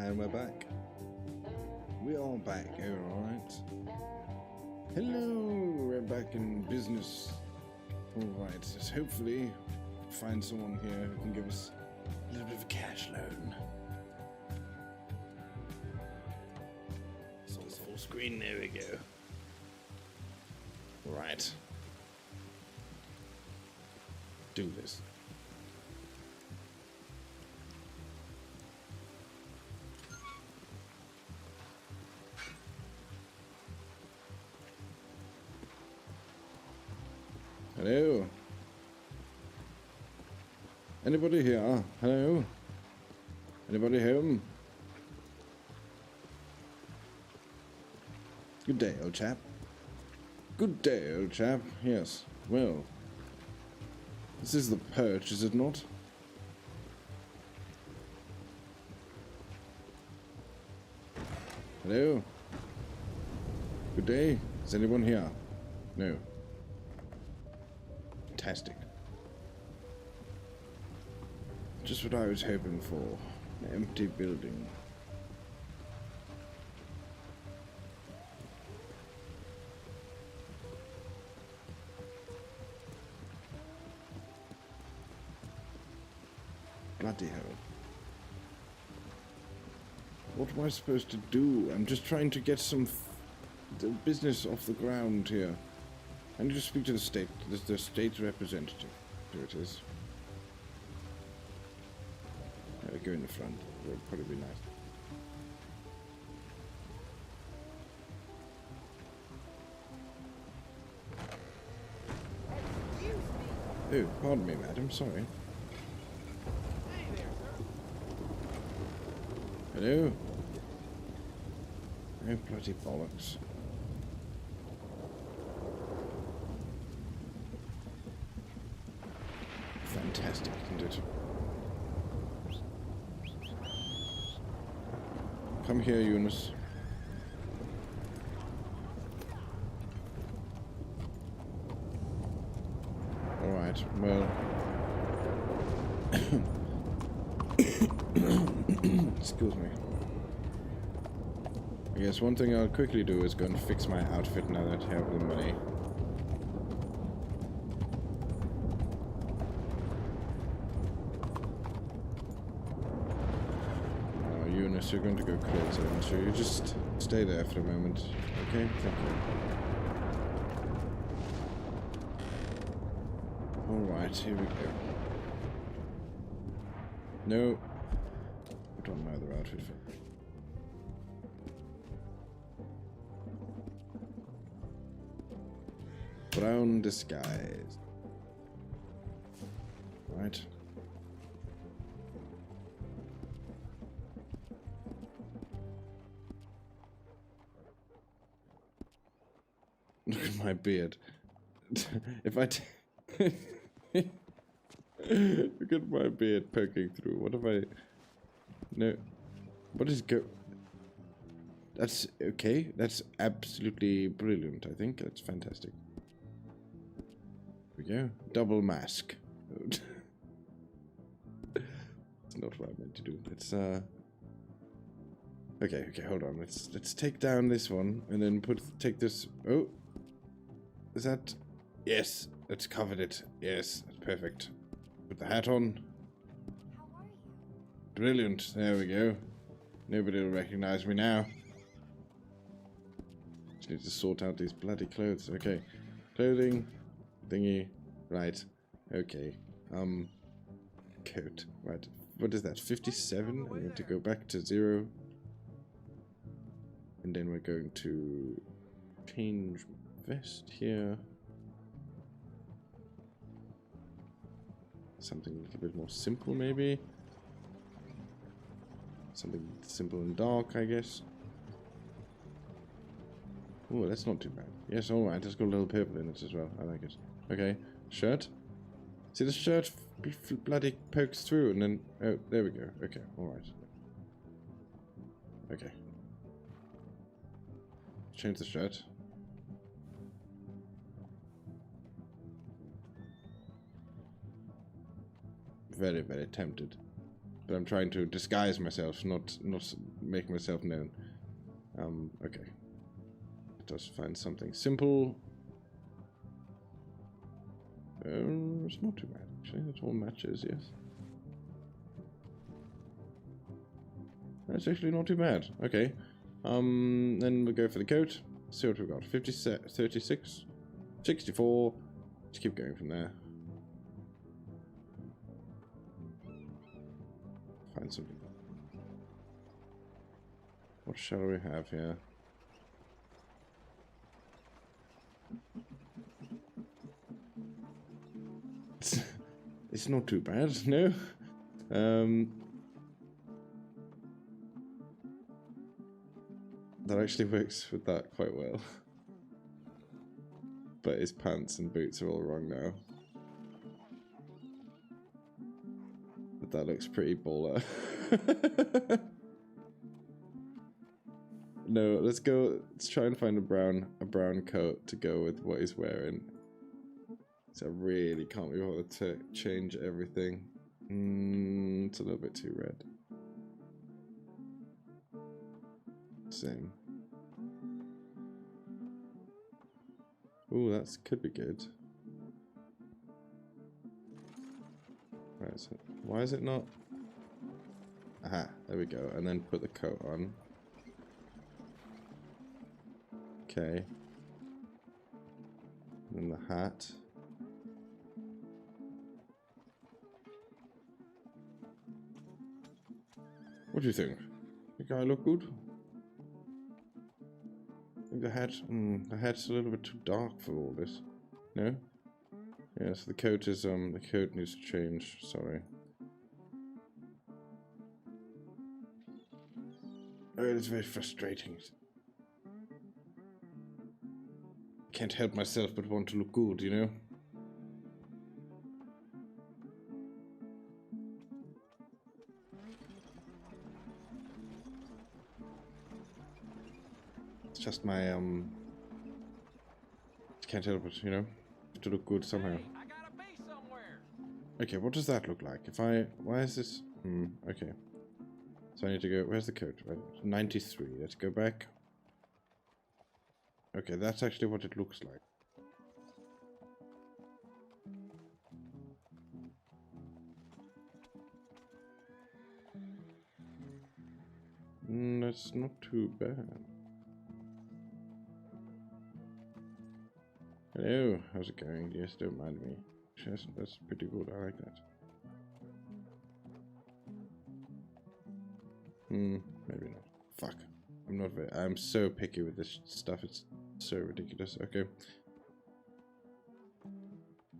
And we're back. We are back, alright. Hello, we're back in business. Alright, let's hopefully find someone here who can give us a little bit of a cash loan. It's on full screen, there we go. Right. Do this. Hello? Anybody here? Hello? Anybody home? Good day, old chap. Good day, old chap. Yes. Well. This is the perch, is it not? Hello? Good day. Is anyone here? No. Fantastic. Just what I was hoping for. An empty building. Bloody hell. What am I supposed to do? I'm just trying to get some the business off the ground here. I need to speak to the state representative. There it is. I'll go in the front. It would probably be nice. Oh, pardon me, madam. Sorry. Hello? Oh, bloody bollocks. Fantastic, isn't it? Come here, Eunice. Alright, well... Excuse me. I guess one thing I'll quickly do is go and fix my outfit now that I have the money. Eunice, you're going to go crazy, aren't you? You just stay there for a moment. Okay? Thank you. Alright, here we go. No. Put on my other outfit for me. Brown disguise. Right. Look at my beard. If I look at my beard poking through. What if I... No. What is go... That's okay. That's absolutely brilliant, I think. That's fantastic. Here we go. Double mask. It's not what I meant to do. Let's okay, hold on. Let's take down this one and then take this... Oh. Is that... Yes, that's covered it. Yes, that's perfect. Put the hat on. How are you? Brilliant. There we go. Nobody will recognize me now. Just need to sort out these bloody clothes. Okay. Clothing. Thingy. Right. Okay. Coat. Right. What is that? 57? I'm going to go back to 0. And then we're going to change vest here. Something a little bit more simple, maybe. Something simple and dark, I guess. Oh, that's not too bad. Yes, alright, let's got a little purple in it as well. I like it. Okay, shirt. See, the shirt bloody pokes through and then... Oh, there we go. Okay, alright. Okay. Change the shirt. Very, very tempted. But I'm trying to disguise myself, not make myself known. Okay. Let us find something simple. It's not too bad, actually. It all matches, yes. That's actually not too bad. Okay. Then we'll go for the coat. See what we've got. 36, 64. Just keep going from there. Find something. What shall we have here? It's not too bad, no. That actually works with that quite well. But his pants and boots are all wrong now. But that looks pretty baller. No, let's try and find a brown coat to go with what he's wearing. So I really can't be bothered to change everything. It's a little bit too red. Same. Ooh, that could be good. Where is it? Why is it not? Aha, there we go. And then put the coat on. Okay. And then the hat. What do you think? Think I look good? I think the hat's a little bit too dark for all this. No? Yes, the coat is the coat needs to change, sorry. Oh, it's very frustrating. Can't help myself but want to look good, you know? It's just my can't help it, you know? To look good somehow. Hey, I gotta be somewhere. Okay, what does that look like? Why is this? Okay. So I need to go, where's the code? Right, 93, let's go back. Okay, that's actually what it looks like. That's not too bad. Hello, how's it going? Yes, don't mind me. Yes, that's pretty good, I like that. Maybe not. Fuck. I'm so picky with this stuff, it's so ridiculous. Okay.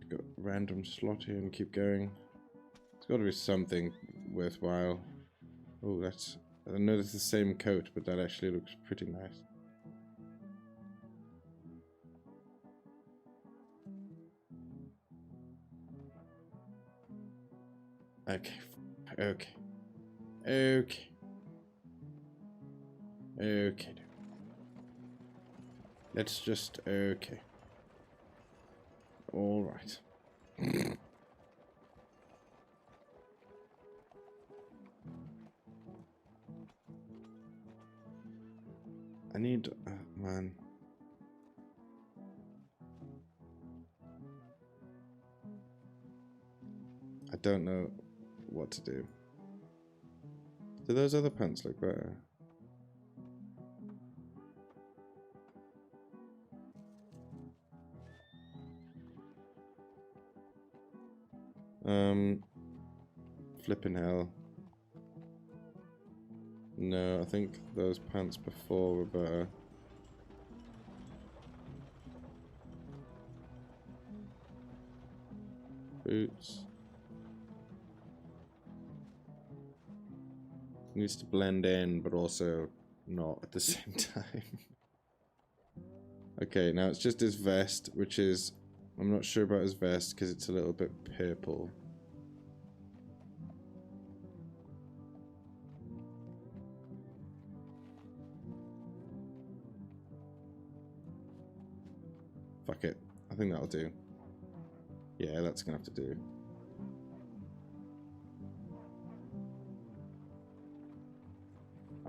Got a random slot here and keep going. It's gotta be something worthwhile. Oh, I know it's the same coat, but that actually looks pretty nice. Okay. Okay. Let's just, okay. Alright. I need, man. I don't know what to do. Do those other pants look better? Flipping hell. No, I think those pants before were better. Boots. Needs to blend in, but also not at the same time. Okay, now it's just his vest, which is... I'm not sure about his vest because it's a little bit purple. Fuck it. I think that'll do. Yeah, that's gonna have to do.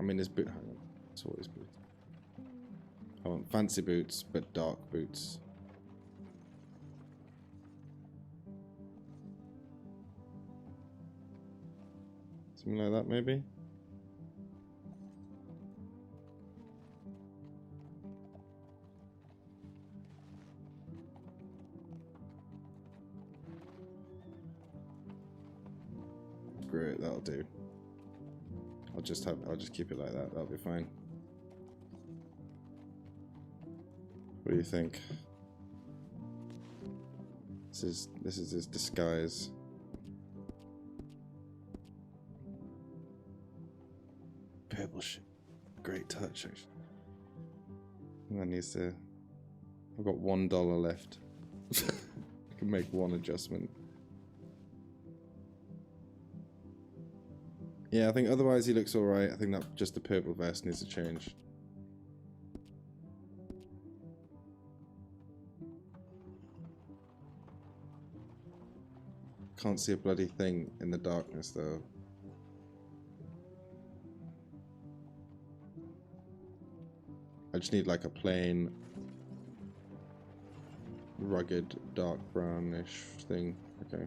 mean, there's boot. Hang on. It's always boots. I want fancy boots, but dark boots. Something like that, maybe? Great, that'll do. I'll just keep it like that. That'll be fine. What do you think? This is his disguise. Purple shit. Great touch, actually. That needs to. I've got $1 left. I can make one adjustment. Yeah, I think otherwise he looks alright. I think that just the purple vest needs to change. Can't see a bloody thing in the darkness though. I just need like a plain, rugged, dark brownish thing. Okay.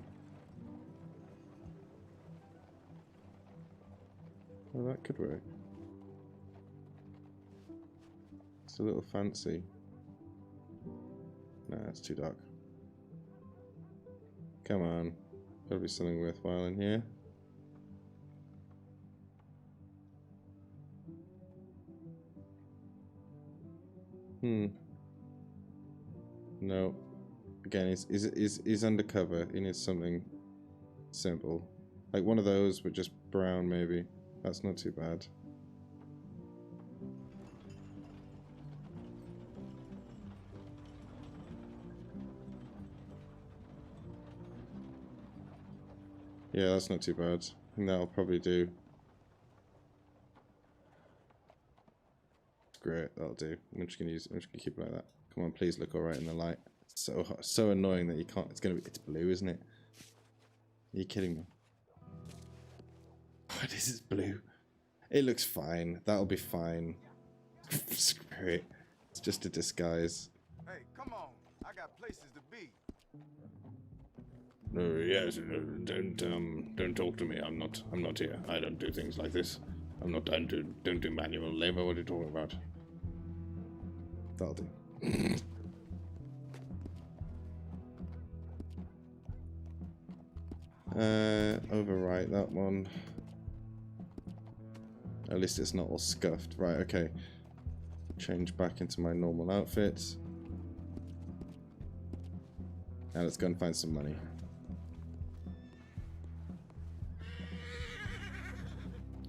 Well, that could work. It's a little fancy. Nah, it's too dark. Come on. Gotta be something worthwhile in here. No. Again, he's undercover. He needs something simple. Like one of those, but just brown, maybe. That's not too bad. Yeah, that's not too bad. I think that'll probably do. Great, that'll do. I'm just gonna keep it like that. Come on, please look alright in the light. It's so hot, so annoying that you can't. It's blue, isn't it? Are you kidding me? Oh, this is blue. It looks fine. That'll be fine. Screw it. It's just a disguise. Hey, come on. I got places to be. Yes, don't talk to me. I'm not here. I don't do things like this. I don't do manual labor. What are you talking about? That'll do. Overwrite that one. At least it's not all scuffed. Right, okay. Change back into my normal outfit. Now let's go and find some money.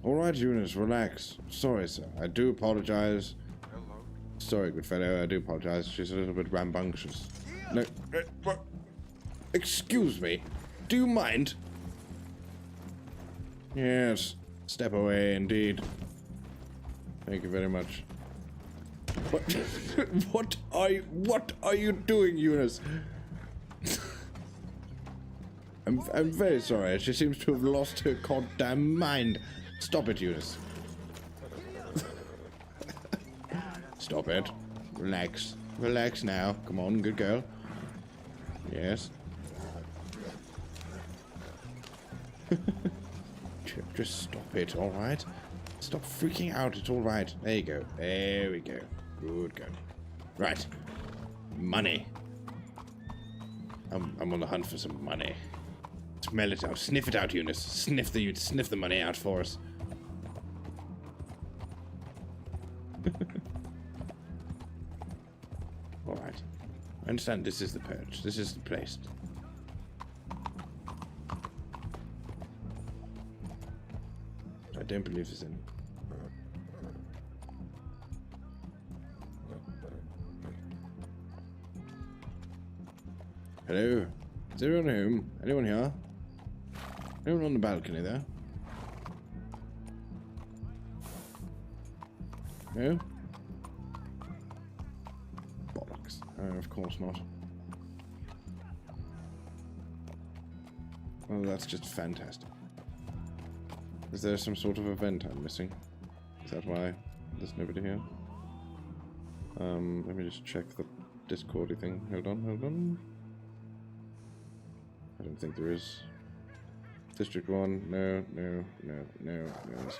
Alright, Eunice, relax. Sorry, sir. I do apologize. Hello. Sorry, good fellow. I do apologize. She's a little bit rambunctious. No, what? Excuse me. Do you mind? Yes. Step away, indeed. Thank you very much. What? What are you doing, Eunice? I'm very sorry. She seems to have lost her goddamn mind. Stop it, Eunice. Stop it. Relax. Relax now. Come on, good girl. Yes. Just stop it, alright? Stop freaking out, it's alright. There you go. There we go. Good girl. Right. Money. I'm on the hunt for some money. Smell it out. Sniff it out, Eunice. Sniff the money out for us. Alright. I understand this is the perch. This is the place. I don't believe there's any. Hello? Is everyone home? Anyone here? Anyone on the balcony there? No? Bollocks. Of course not. Well, that's just fantastic. Is there some sort of event I'm missing? Is that why there's nobody here? Let me just check the Discordy thing. Hold on. I don't think there is. District 1, no, there's not.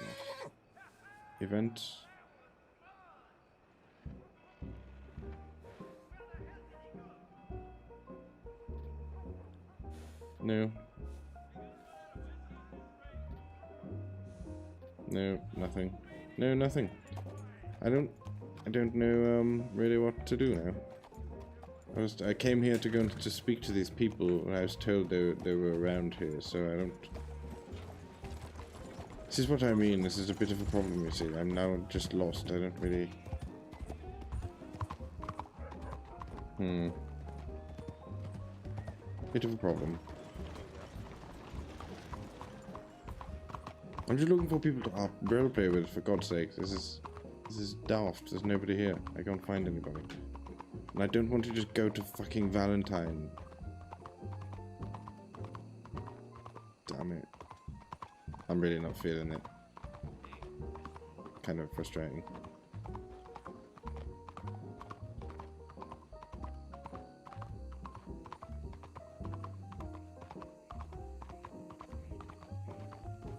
Event. No. No, nothing. No, nothing. I don't know really what to do now. I came here to go and to speak to these people, and I was told they were around here, so I don't... This is what I mean, this is a bit of a problem, you see. I'm now just lost, I don't really... Bit of a problem. I'm just looking for people to roleplay with, for God's sake. This is daft, there's nobody here. I can't find anybody. And I don't want to just go to fucking Valentine. Damn it. I'm really not feeling it. Kind of frustrating.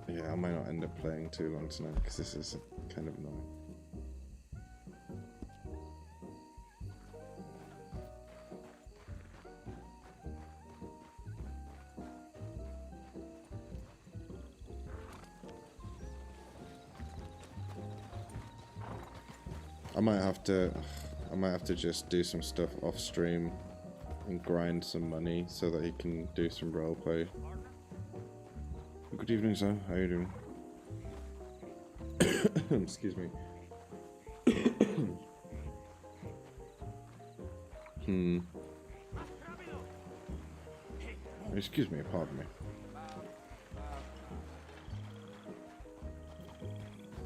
Yeah, I might not end up playing too long tonight because this is kind of annoying. I might have to just do some stuff off stream and grind some money so that he can do some roleplay. Good evening, sir. How are you doing? Excuse me. Excuse me, pardon me.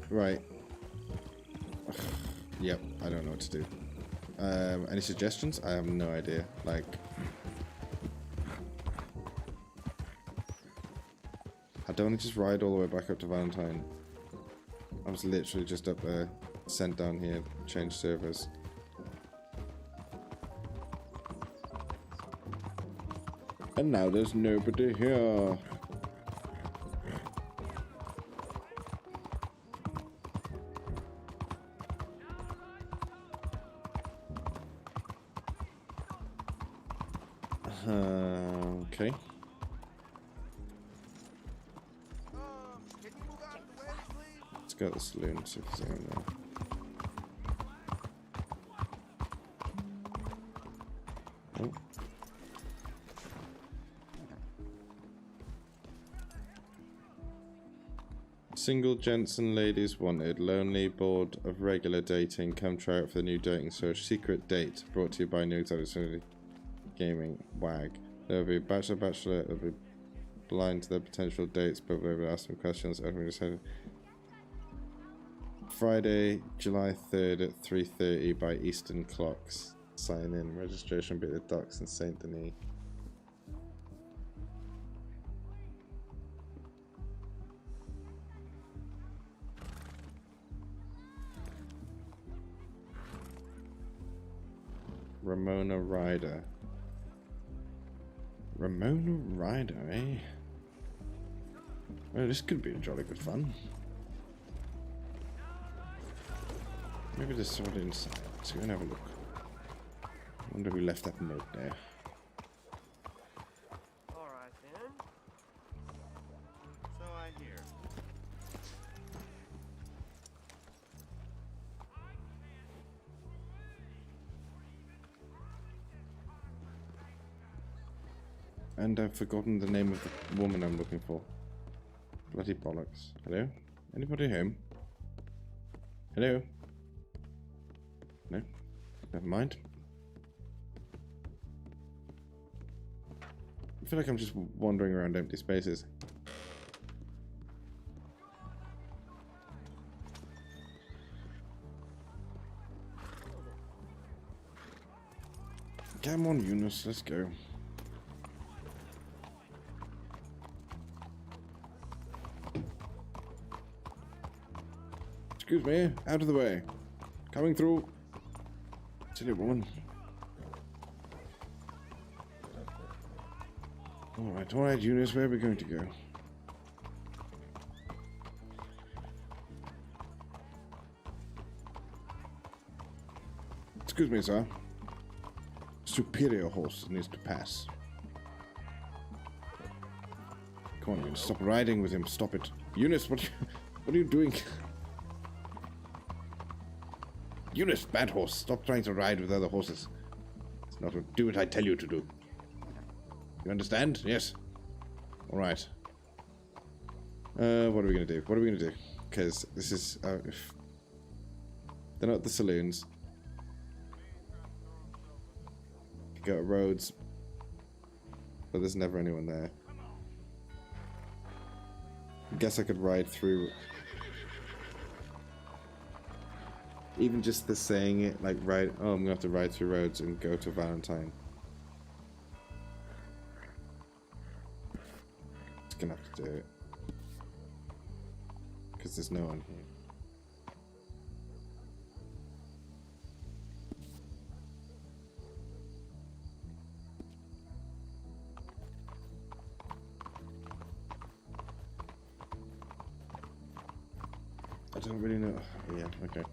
Right. Yep, I don't know what to do. Any suggestions? I have no idea. Like... I don't want to just ride all the way back up to Valentine. I was literally just up there, sent down here, changed servers. And now there's nobody here. Okay. Let's go to the saloon, see if there's anyone there. Oh. Single gents and ladies wanted. Lonely, bored of regular dating. Come try out for the new dating search. Secret date. Brought to you by New Exotic Gaming. WAG. There'll be bachelor, bachelorette. They'll be blind to their potential dates, but they will ask them questions. Everyone just said Friday, July 3rd at 3:30 by Eastern clocks. Sign in. Registration will be at the docks in Saint Denis. Ramona Ryder. Ramona Ryder, eh? Well, this could be a jolly good fun. Maybe there's somebody inside. Let's go and have a look. I wonder who left that note there. Alright then. So I hear. And I've forgotten the name of the woman I'm looking for. Bloody bollocks. Hello? Anybody home? Hello? No? Never mind. I feel like I'm just wandering around empty spaces. Come on, Eunice, let's go. Excuse me, out of the way. Coming through. Silly woman. Alright, Eunice, where are we going to go? Excuse me, sir. Superior horse needs to pass. Come on, stop riding with him. Stop it. Eunice, what are you doing? Eunice, bad horse. Stop trying to ride with other horses. It's not what, do what I tell you to do. You understand? Yes. Alright. What are we going to do? What are we going to do? Because this is... they're not the saloons. Go to roads. But there's never anyone there. I guess I could ride through... Even just the saying it, like, right, oh, I'm gonna have to ride through roads and go to Valentine. Just gonna have to do it. Because there's no one here. I don't really know. Yeah, okay.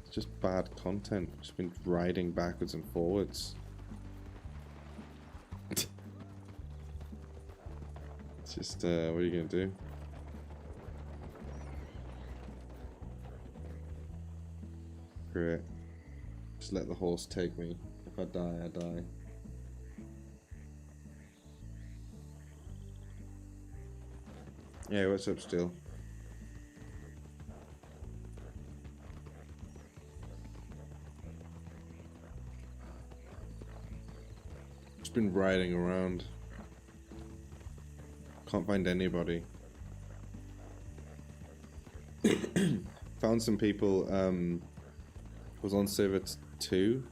It's just bad content. Just been riding backwards and forwards. It's just, what are you gonna do? Great. Just let the horse take me. If I die, I die. Yeah, what's up still? Just been riding around. Can't find anybody. Found some people, was on server 2.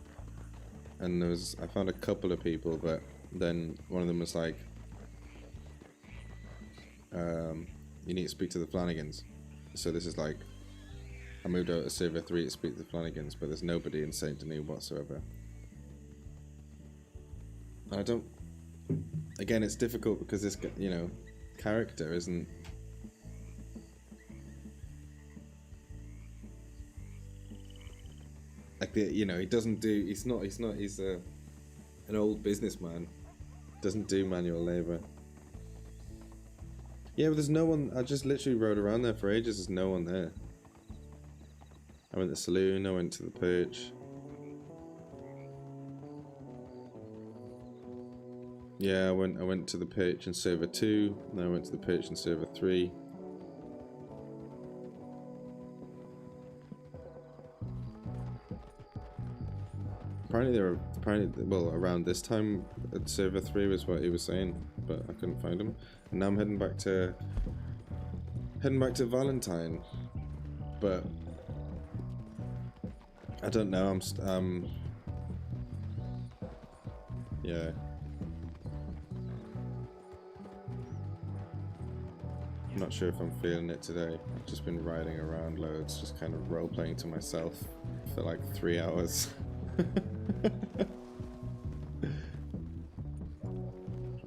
And I found a couple of people, but then one of them was like, you need to speak to the Flanagans. So this is like, I moved out to server 3 to speak to the Flanagans, but there's nobody in Saint Denis whatsoever. I don't, again, it's difficult because this, you know, character isn't, like, you know, he doesn't do, he's an old businessman. Doesn't do manual labor. Yeah, but there's no one, I just literally rode around there for ages, there's no one there. I went to the saloon, I went to the perch. Yeah, I went to the perch in server 2, then I went to the perch in server 3. Apparently, well, around this time at server 3 was what he was saying, but I couldn't find him. And now I'm heading back to Valentine, but I don't know. Yeah. I'm not sure if I'm feeling it today. I've just been riding around loads, just kind of role playing to myself for like 3 hours.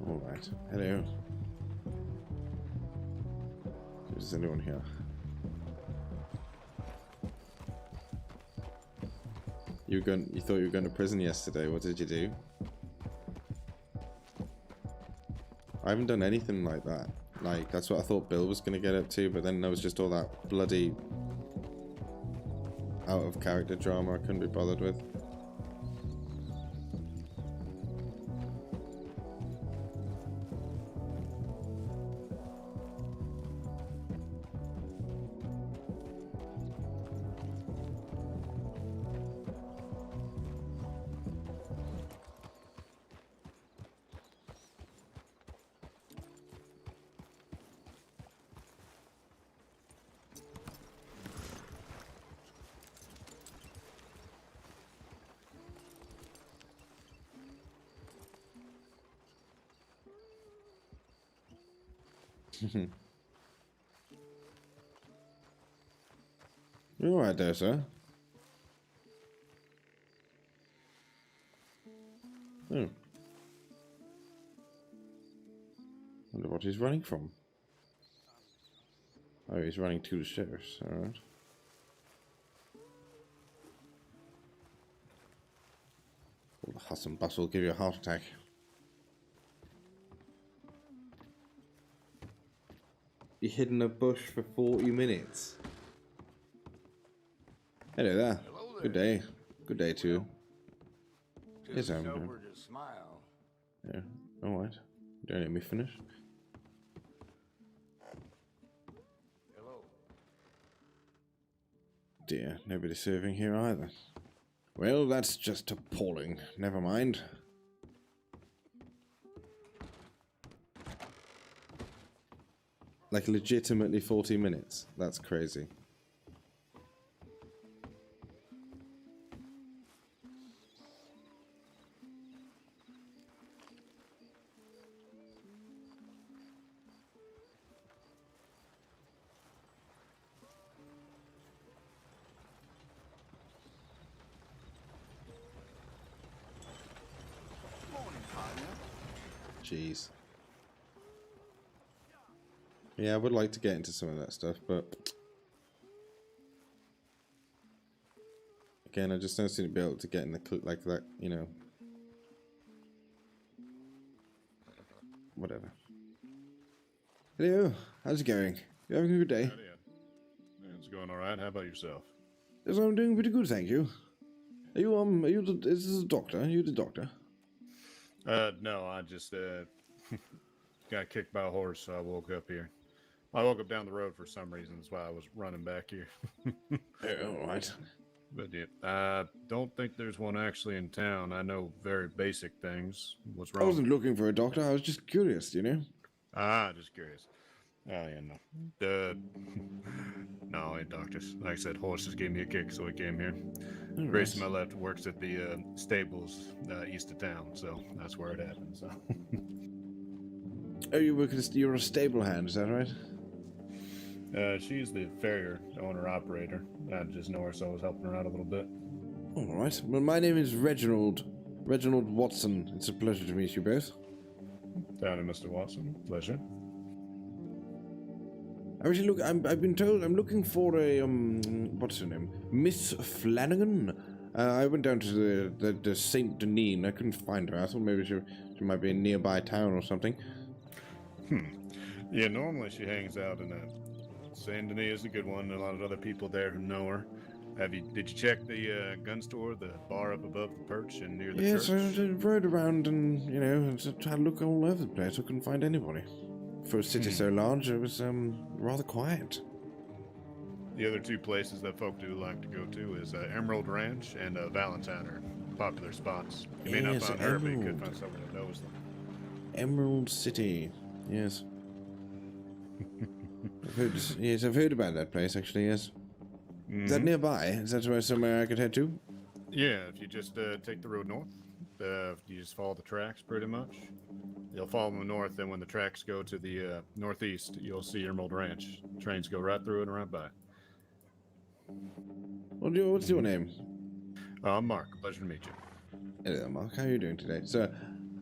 Alright, hello. Is anyone here? You thought you were going to prison yesterday, what did you do? I haven't done anything like that. Like, that's what I thought Bill was going to get up to, but then there was just all that bloody out of character drama I couldn't be bothered with. You alright there, sir? Oh. Wonder what he's running from. Oh, he's running to the sheriff's, alright. All the hustle and bustle will give you a heart attack. You hid in a bush for 40 minutes. Hello there. Hello there. Good day. Good day to you. Too Yes, I'm sober to smile. Yeah, alright. Don't let me finish. Hello. Dear, nobody serving here either. Well, that's just appalling. Never mind. Like legitimately 40 minutes. That's crazy. Morning, partner. Jeez. Yeah, I would like to get into some of that stuff, but again, I just don't seem to be able to get in the like that, you know. Whatever. Hello, how's it going? You having a good day? Yeah, it's going all right. How about yourself? Yes, I'm doing pretty good, thank you. Are you is this a doctor? Are you the doctor? No, I just got kicked by a horse, so I woke up here. I woke up down the road for some reason. That's why I was running back here. Oh, all right. But yeah, I don't think there's one actually in town. I know very basic things. What's I wrong? wasn't looking for a doctor. I was just curious, you know. Just curious. Oh yeah, no. No, ain't doctors. Like I said, horses gave me a kick, so I came here. All Grace to right. my left works at the stables east of town, so that's where it happened. So. Oh, you're a stable hand, is that right? She's the farrier, owner-operator. I just know her, so I was helping her out a little bit. All right. Well, my name is Reginald Watson. It's a pleasure to meet you both. Down to Mr. Watson. Pleasure. Actually, I've been told I'm looking for a what's her name, Miss Flanagan. I went down to the Saint Denis. I couldn't find her. I thought maybe she might be in a nearby town or something. Yeah, normally she hangs out in that. Saint Denis is a good one. A lot of other people there who know her. Did you check the gun store, the bar up above the perch and near the Yes, church? I rode around and tried to look all over the place. I couldn't find anybody. For a city so large, it was rather quiet. The other two places that folk do like to go to is Emerald Ranch and Valentine are popular spots. You may not Yes, find her, but you could Emerald. find someone who knows them. Emerald City. Yes. I've heard about that place actually. Yes. Is that nearby? Is that somewhere I could head to? Yeah, if you just take the road north, you just follow the tracks pretty much. You'll follow them north, and when the tracks go to the northeast, you'll see Emerald Ranch. Trains go right through it and right by. What's your name? I'm Mark. Pleasure to meet you. Hello, Mark. How are you doing today?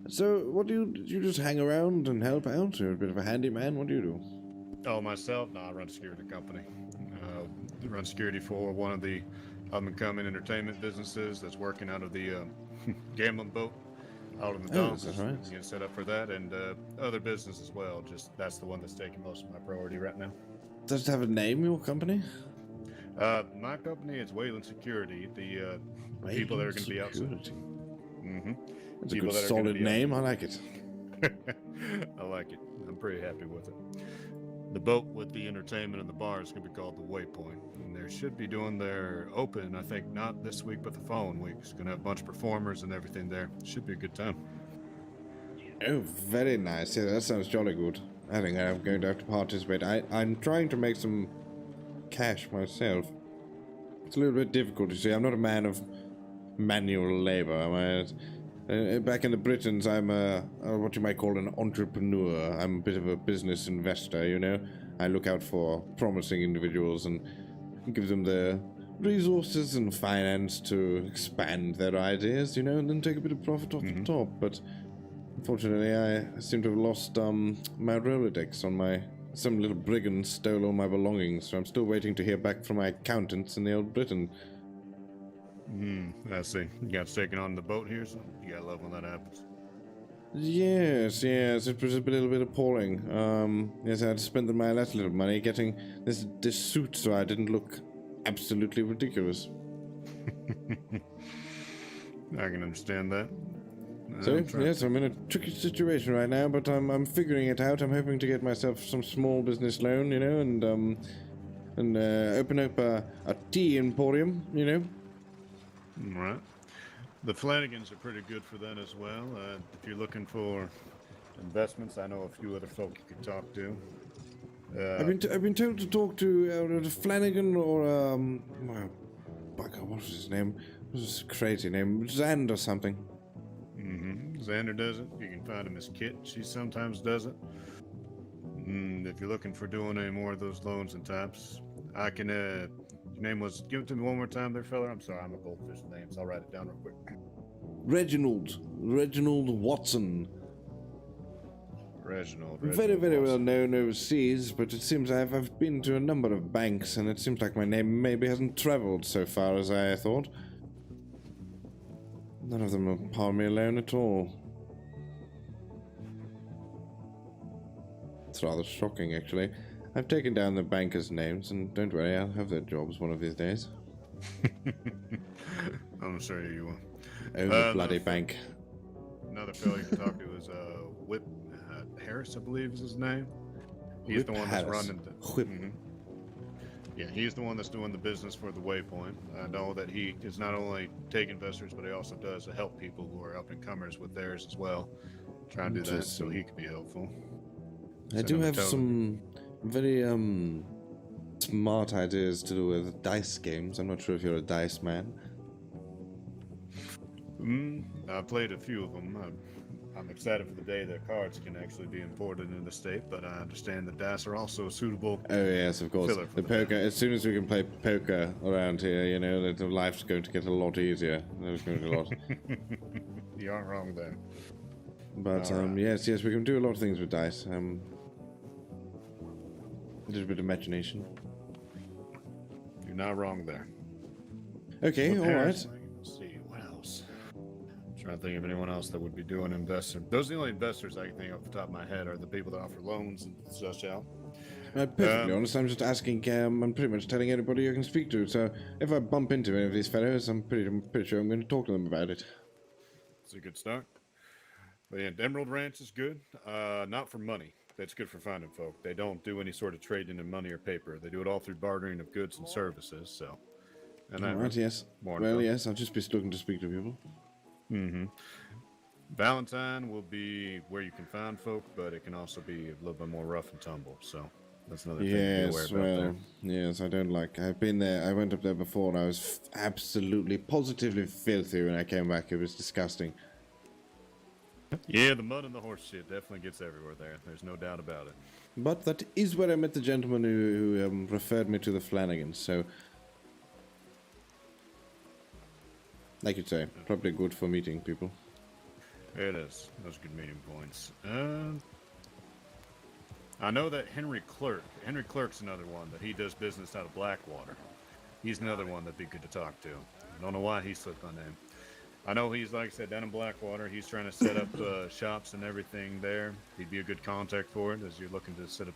So what do you just hang around and help out? You're a bit of a handyman. What do you do? Oh, myself? No, I run a security company. Run security for one of the up-and-coming entertainment businesses that's working out of the gambling boat out in the Oh, docks. is that right? Get set up for that, and other business as well. Just that's the one that's taking most of my priority right now. Does it have a name, your company? My company is Wayland Security. The people that are going to be outside. Security. Mm-hmm. That's a good solid name. I like it. I like it. I'm pretty happy with it. The boat with the entertainment and the bar is going to be called the Waypoint. And they should be doing their open, I think, not this week, but the following week. It's going to have a bunch of performers and everything there. Should be a good time. Oh, very nice. Yeah, that sounds jolly good. I think I'm going to have to participate. I'm trying to make some cash myself. It's a little bit difficult, you see. I'm not a man of manual labor. Back in the Britons, I'm what you might call an entrepreneur. I'm a bit of a business investor, you know. I look out for promising individuals and give them the resources and finance to expand their ideas, you know, and then take a bit of profit off the top. But unfortunately, I seem to have lost my Rolodex on my... Some little brigand stole all my belongings, so I'm still waiting to hear back from my accountants in the old Britain. I see. You got taken on the boat here, so you gotta love when that happens. Yes, it was a little bit appalling. Yes, I had to spend my last little money getting this suit so I didn't look absolutely ridiculous. I can understand that. So, yes, I'm in a tricky situation right now, but I'm figuring it out. I'm hoping to get myself some small business loan, you know, and open up a tea emporium, you know. Right. The Flanagans are pretty good for that as well. If you're looking for investments, I know a few other folk you could talk to. I've been told to talk to Flanagan or bugger, what was his name? What was his crazy name? Zand or something. Xander does it. You can find him as Kit. She sometimes does it. If you're looking for doing any more of those loans and types, I can. Your name was. Give it to me one more time, there, fella. I'm sorry, I'm a goldfish with names. I'll write it down real quick. Reginald Watson. Reginald Very Watson. well known overseas, but it seems I've been to a number of banks, and it seems like my name maybe hasn't traveled so far as I thought. None of them will palm me alone at all. It's rather shocking, actually. I've taken down the bankers' names, and don't worry, I'll have their jobs one of these days. I'm sure you will. Own the bloody bank. Another fellow you can talk to is Whip Harris, I believe is his name. He's Whip the one Harris. that's running the... Whip. Yeah, he's the one that's doing the business for the Waypoint. I know that he is not only take investors, but he also does help people who are up-and-comers with theirs as well. Try and do that so he can be helpful. I do have some very smart ideas to do with dice games. I'm not sure if you're a dice man. I've played a few of them. I'm excited for the day that cards can actually be imported into the state, but I understand that dice are also suitable. Oh yes, of course. Filler for The poker. As soon as we can play poker around here, you know, the life's going to get a lot easier. There's going to be a lot. You aren't wrong there. But yes, we can do a lot of things with dice. A little bit of imagination. You're not wrong there. Okay, all right. Let's see, what else? I'm trying to think of anyone else that would be doing investing. Those are the only investors I can think of off the top of my head are the people that offer loans and such out. Perfectly honest, I'm just asking. I'm pretty much telling anybody I can speak to. So if I bump into any of these fellows, I'm pretty sure I'm going to talk to them about it. It's a good start. But yeah, Emerald Ranch is good. Not for money. That's good for finding folk. They don't do any sort of trading in money or paper. They do it all through bartering of goods and services. So, and All right, yes. Well, yes, I'll just be looking to speak to people. Valentine will be where you can find folk, but it can also be a little bit more rough and tumble. So that's another thing to be aware about there. Yes, I don't like. I've been there. I went up there before, and I was absolutely, positively filthy when I came back. It was disgusting. Yeah, the mud and the horse shit definitely gets everywhere there. There's no doubt about it. But that is where I met the gentleman who referred me to the Flanagans. So, like you say, probably good for meeting people. It is. Those are good meeting points. I know that Henry Clerk's another one that he does business out of Blackwater. He's another one that'd be good to talk to. I don't know why he slipped my name. I know he's, like I said, down in Blackwater. He's trying to set up shops and everything there. He'd be a good contact for it as you're looking to set up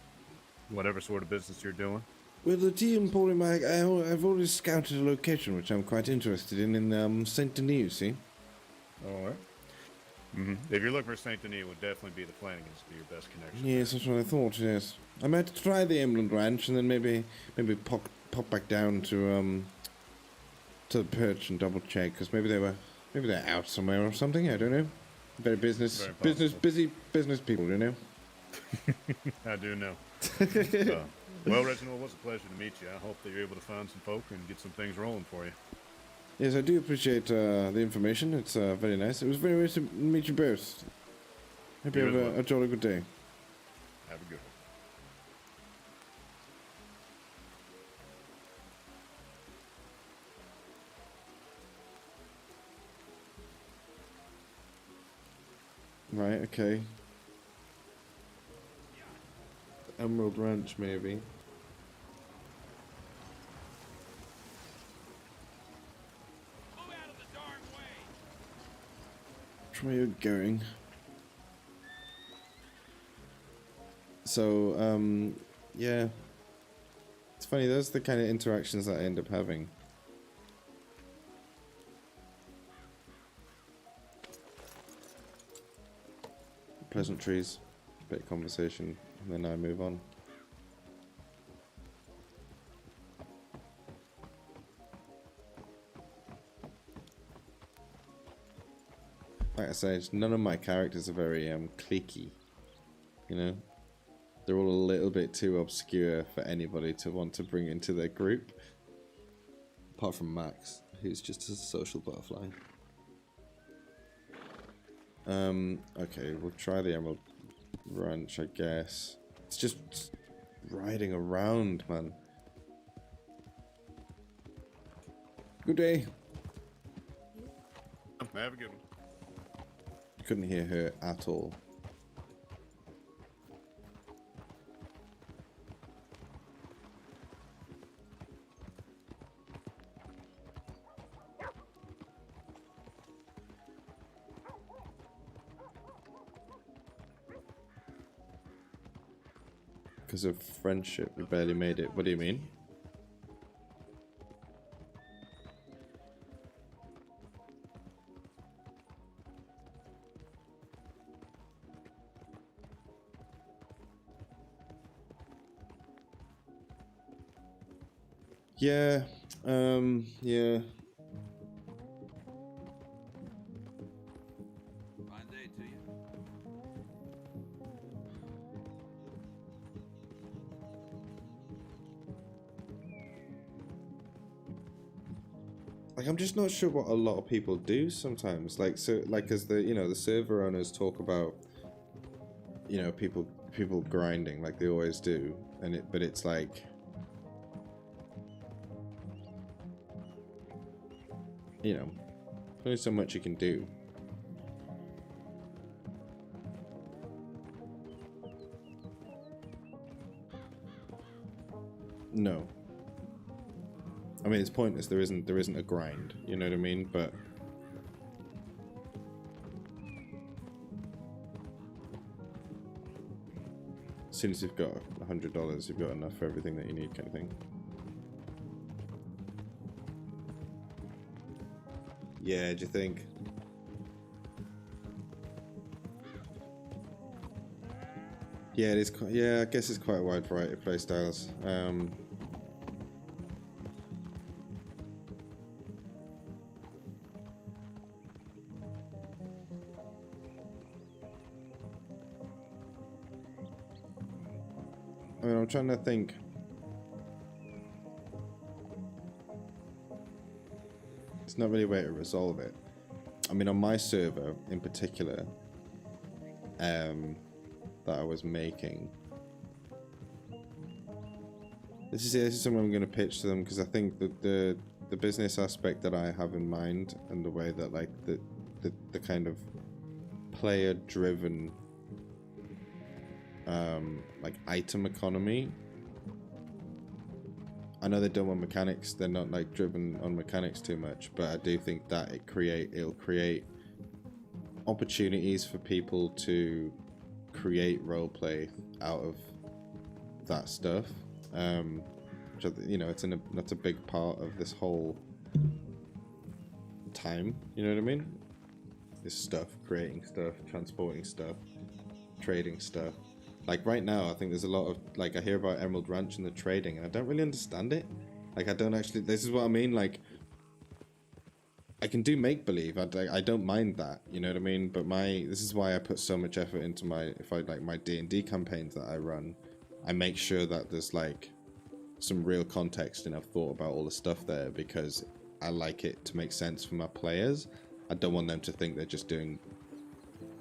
whatever sort of business you're doing. Well, the tea emporium, I've already scouted a location which I'm quite interested in Saint Denis, you see. All right. If you're looking for Saint Denis, it would definitely be the Flanagans to be your best connection. Yes, that's what I thought, yes. I might try the Emerald Ranch and then maybe pop back down to the Perch and double check, because maybe they're out somewhere or something, I don't know. Very busy business people, you know. I do know. Well, Reginald, it was a pleasure to meet you. I hope that you're able to find some folk and get some things rolling for you. Yes, I do appreciate the information. It's very nice. It was very nice to meet you both. Hope you You have as well. a jolly good day. Have a good one. Right, okay. Emerald Ranch, maybe. Move out of the dark way. Which way are you going? So, yeah. It's funny, those are the kind of interactions that I end up having. Pleasantries, bit of conversation, and then I move on. Like I say, none of my characters are very cliquey, you know? They're all a little bit too obscure for anybody to want to bring into their group. Apart from Max, who's just a social butterfly. Okay, we'll try the Emerald Ranch, I guess. It's just riding around, man. Good day. Have a good one. Couldn't hear her at all. Because of friendship, we barely made it. What do you mean? Yeah, yeah. Fine day to you. Like, I'm just not sure what a lot of people do sometimes. Like, so, like, as the, you know, the server owners talk about, you know, people grinding like they always do, and but it's like, you know, there's only so much you can do. No. I mean, it's pointless. There isn't a grind. You know what I mean? But as soon as you've got $100, you've got enough for everything that you need, kind of thing. Yeah, do you think? Yeah, it is. Yeah, I guess it's quite a wide variety of playstyles. I mean, I'm trying to think. There's not really a way to resolve it. I mean, on my server in particular, that I was making. This is something I'm going to pitch to them, because I think that the business aspect that I have in mind, and the way that like the kind of player-driven like item economy. I know they're done on mechanics. They're not like driven on mechanics too much, but I do think that it'll create opportunities for people to create roleplay out of that stuff. Which, you know, that's a big part of this whole time. You know what I mean? This stuff, creating stuff, transporting stuff, trading stuff. Like right now, I think there's a lot of, like, I hear about Emerald Ranch and the trading, and I don't really understand it. Like, I don't actually, this is what I mean, like, I can do make-believe, I don't mind that, you know what I mean? But this is why I put so much effort into my D&D campaigns that I run. I make sure that there's, like, some real context, and I've thought about all the stuff there, because I like it to make sense for my players. I don't want them to think they're just doing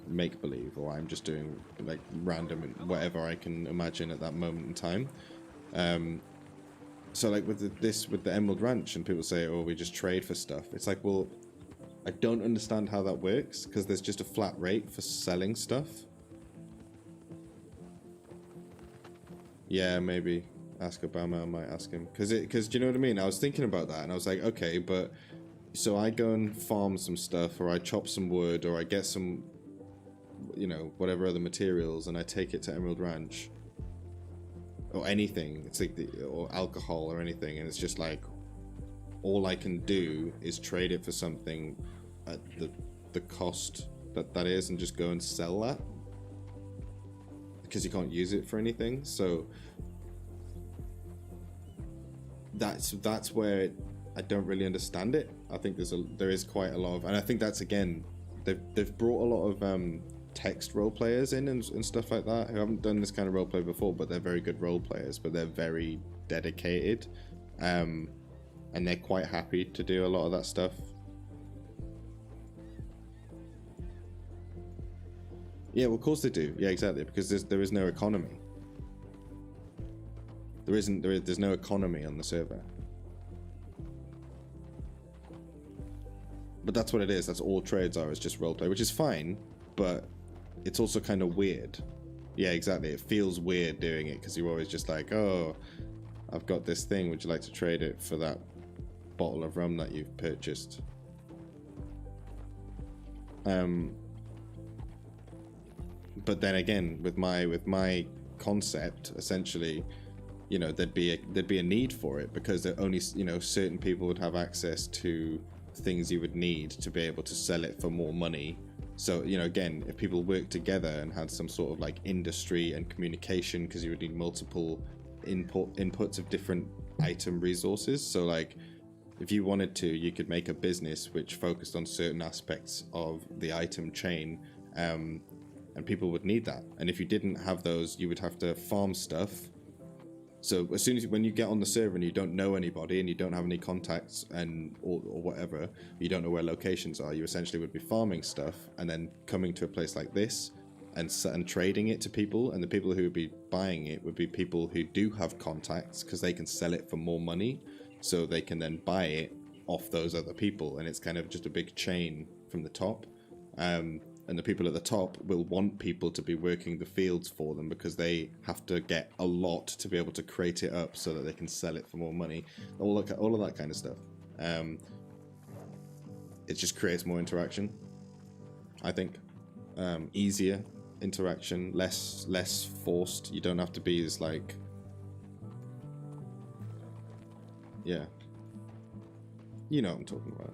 make-believe, or I'm just doing like random whatever I can imagine at that moment in time. So like with the Emerald Ranch, and people say, oh, we just trade for stuff. It's like, well, I don't understand how that works, because there's just a flat rate for selling stuff. Yeah, maybe ask Obama. I might ask him, because do you know what I mean? I was thinking about that, and I was like, okay, but so I go and farm some stuff, or I chop some wood, or I get some, you know, whatever other materials, and I take it to Emerald Ranch, or anything. It's like or alcohol or anything, and it's just like all I can do is trade it for something at the cost that is, and just go and sell that, because you can't use it for anything. So that's where I don't really understand it. I think there is quite a lot of, and I think that's, again, they've brought a lot of text role players in and stuff like that, who haven't done this kind of role play before, but they're very good role players, but they're very dedicated, and they're quite happy to do a lot of that stuff. Yeah, well, of course they do. Yeah, exactly, because there is no economy. There's no economy on the server. But that's what it is. That's all trades are. It's just roleplay, which is fine, but it's also kind of weird. Yeah, exactly. It feels weird doing it, because you're always just like, oh, I've got this thing. Would you like to trade it for that bottle of rum that you've purchased? But then again, with my concept, essentially, you know, there'd be a need for it, because there only, you know, certain people would have access to things you would need to be able to sell it for more money. So, you know, again, if people worked together and had some sort of like industry and communication, because you would need multiple inputs of different item resources. So like, if you wanted to, you could make a business which focused on certain aspects of the item chain, and people would need that. And if you didn't have those, you would have to farm stuff. So as soon as when you get on the server and you don't know anybody and you don't have any contacts or whatever, you don't know where locations are, you essentially would be farming stuff and then coming to a place like this and trading it to people. And the people who would be buying it would be people who do have contacts, because they can sell it for more money, so they can then buy it off those other people. And it's kind of just a big chain from the top. And the people at the top will want people to be working the fields for them, because they have to get a lot to be able to crate it up so that they can sell it for more money. All of that kind of stuff. It just creates more interaction, I think. Easier interaction, less forced. You don't have to be as like... Yeah. You know what I'm talking about.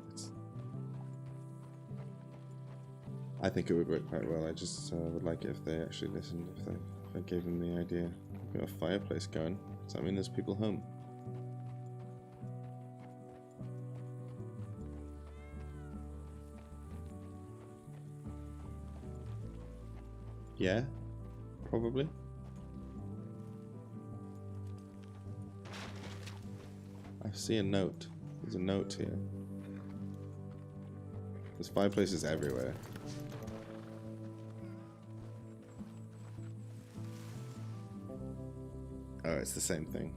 I think it would work quite well. I just would like it if they actually listened, if I gave them the idea. We've got a fireplace going. Does that mean there's people home? Yeah, probably. I see a note. There's a note here. There's fireplaces everywhere. Oh, it's the same thing.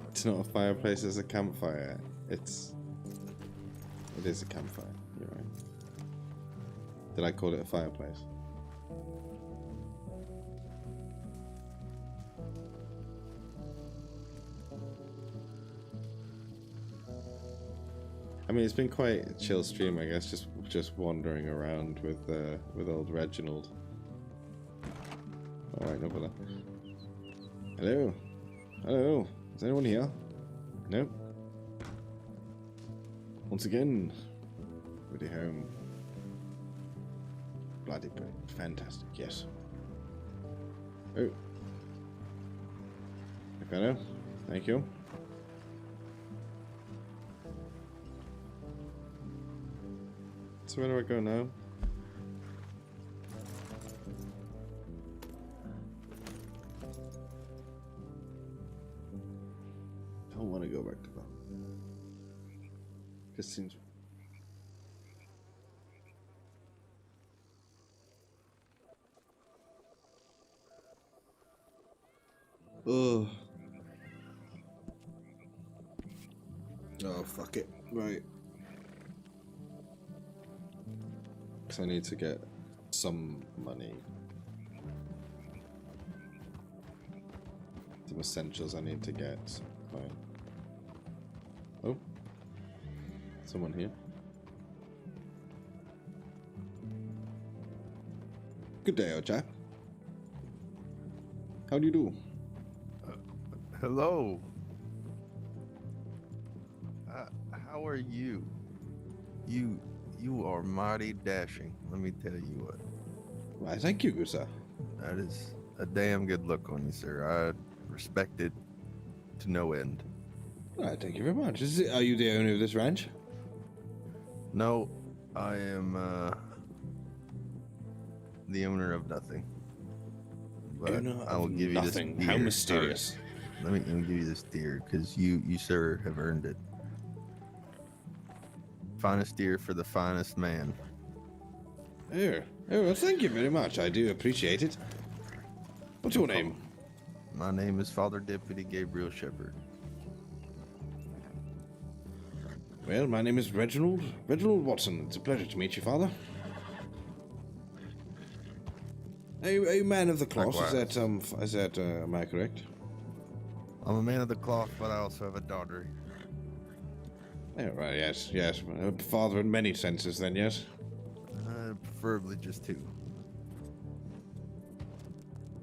It's not a fireplace, it's a campfire. It is a campfire, you're right. Did I call it a fireplace? I mean, it's been quite a chill stream, I guess, just wandering around with old Reginald. Alright, no bother. Hello? Hello? Is anyone here? No? Once again, ready home. Bloody fantastic, yes. Oh. Hello? Thank you. So where do I go now? I don't want to go back to that. This seems... Ugh. Oh, fuck it. Right. Because I need to get some money. Some essentials I need to get. Fine. Oh. Someone here. Good day, old chap. How do you do? Hello. How are you? You are mighty dashing. Let me tell you what. Why, thank you, good sir. That is a damn good look on you, sir. I respect it to no end. Right, thank you very much. Are you the owner of this ranch? No, I am the owner of nothing. But Owner I will of give nothing. you this deer. How mysterious. Let me give you this deer, because you, sir, have earned it. Finest deer for the finest man. Oh, well, thank you very much. I do appreciate it. What's your name? My name is Father Deputy Gabriel Shepherd. Well, my name is Reginald Watson. It's a pleasure to meet you, Father. A man of the cloth. Is that am I correct? I'm a man of the cloth, but I also have a daughter. Oh, right, yes. A father in many senses, then, yes. Preferably just two.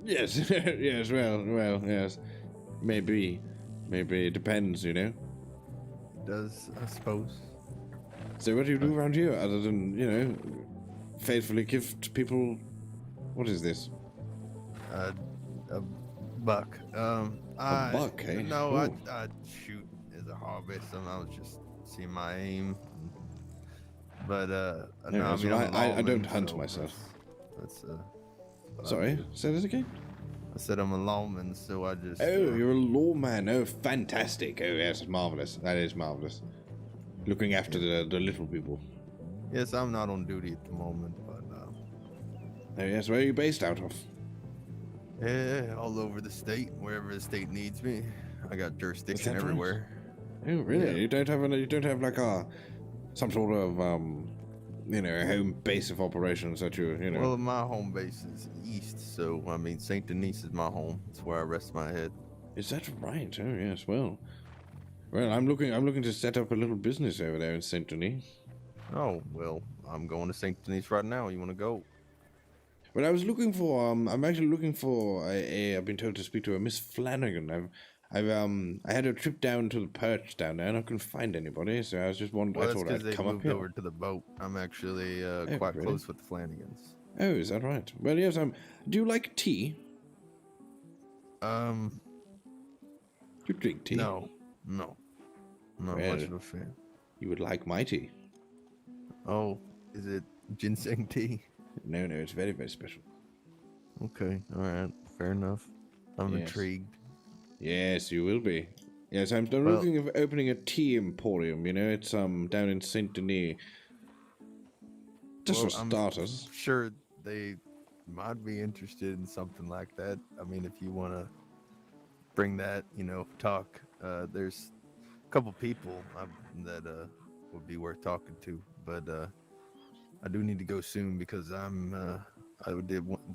Yes, yes, well, yes. Maybe it depends, you know. Does, I suppose. So what do you do around here other than, you know, faithfully give to people... What is this? A buck. A buck, eh? No, Ooh. I shoot as a hobby, so I was just seeing my aim. But, no, Yeah, I mean, I'm a I lawman, don't hunt so myself. That's what I Sorry, do. say that again? I said I'm a lawman, so I just... Oh, you're a lawman. Oh, fantastic. Oh, yes, marvelous. That is marvelous. Looking after the little people. Yes, I'm not on duty at the moment, but... Oh, yes, where are you based out of? Yeah, all over the state, wherever the state needs me. I got jurisdiction that right? everywhere. Oh, really? Yeah. You don't have like some sort of you know, home base of operations that you know. Well, my home base is east, so I mean, Saint Denis is my home. It's where I rest my head. Is that right? Oh, yes. Well, I'm looking to set up a little business over there in Saint Denis. Oh well, I'm going to Saint Denis right now. You want to go? Well, I was looking for I'm actually looking for I've been told to speak to a Miss Flanagan. I had a trip down to the perch down there and I couldn't find anybody, so I was just wondering. Well, I that's thought because I'd they come up moved here. over to the boat. I'm actually quite really? close with the Flanagans. Oh, is that right? Well, yes. Do you like tea? Um, Do you drink tea? no, I'm not Well, much of a fan. You would like my tea. Oh, is it ginseng tea? No, it's very, very special. Okay, all right, fair enough. I'm Yes. intrigued. Yes, you will be. Yes, I'm looking of opening a tea emporium. You know, it's down in Saint Denis. Just Well, for I'm starters. sure they might be interested in something like that. I mean, if you want to bring that, talk, there's a couple people that would be worth talking to, but I do need to go soon because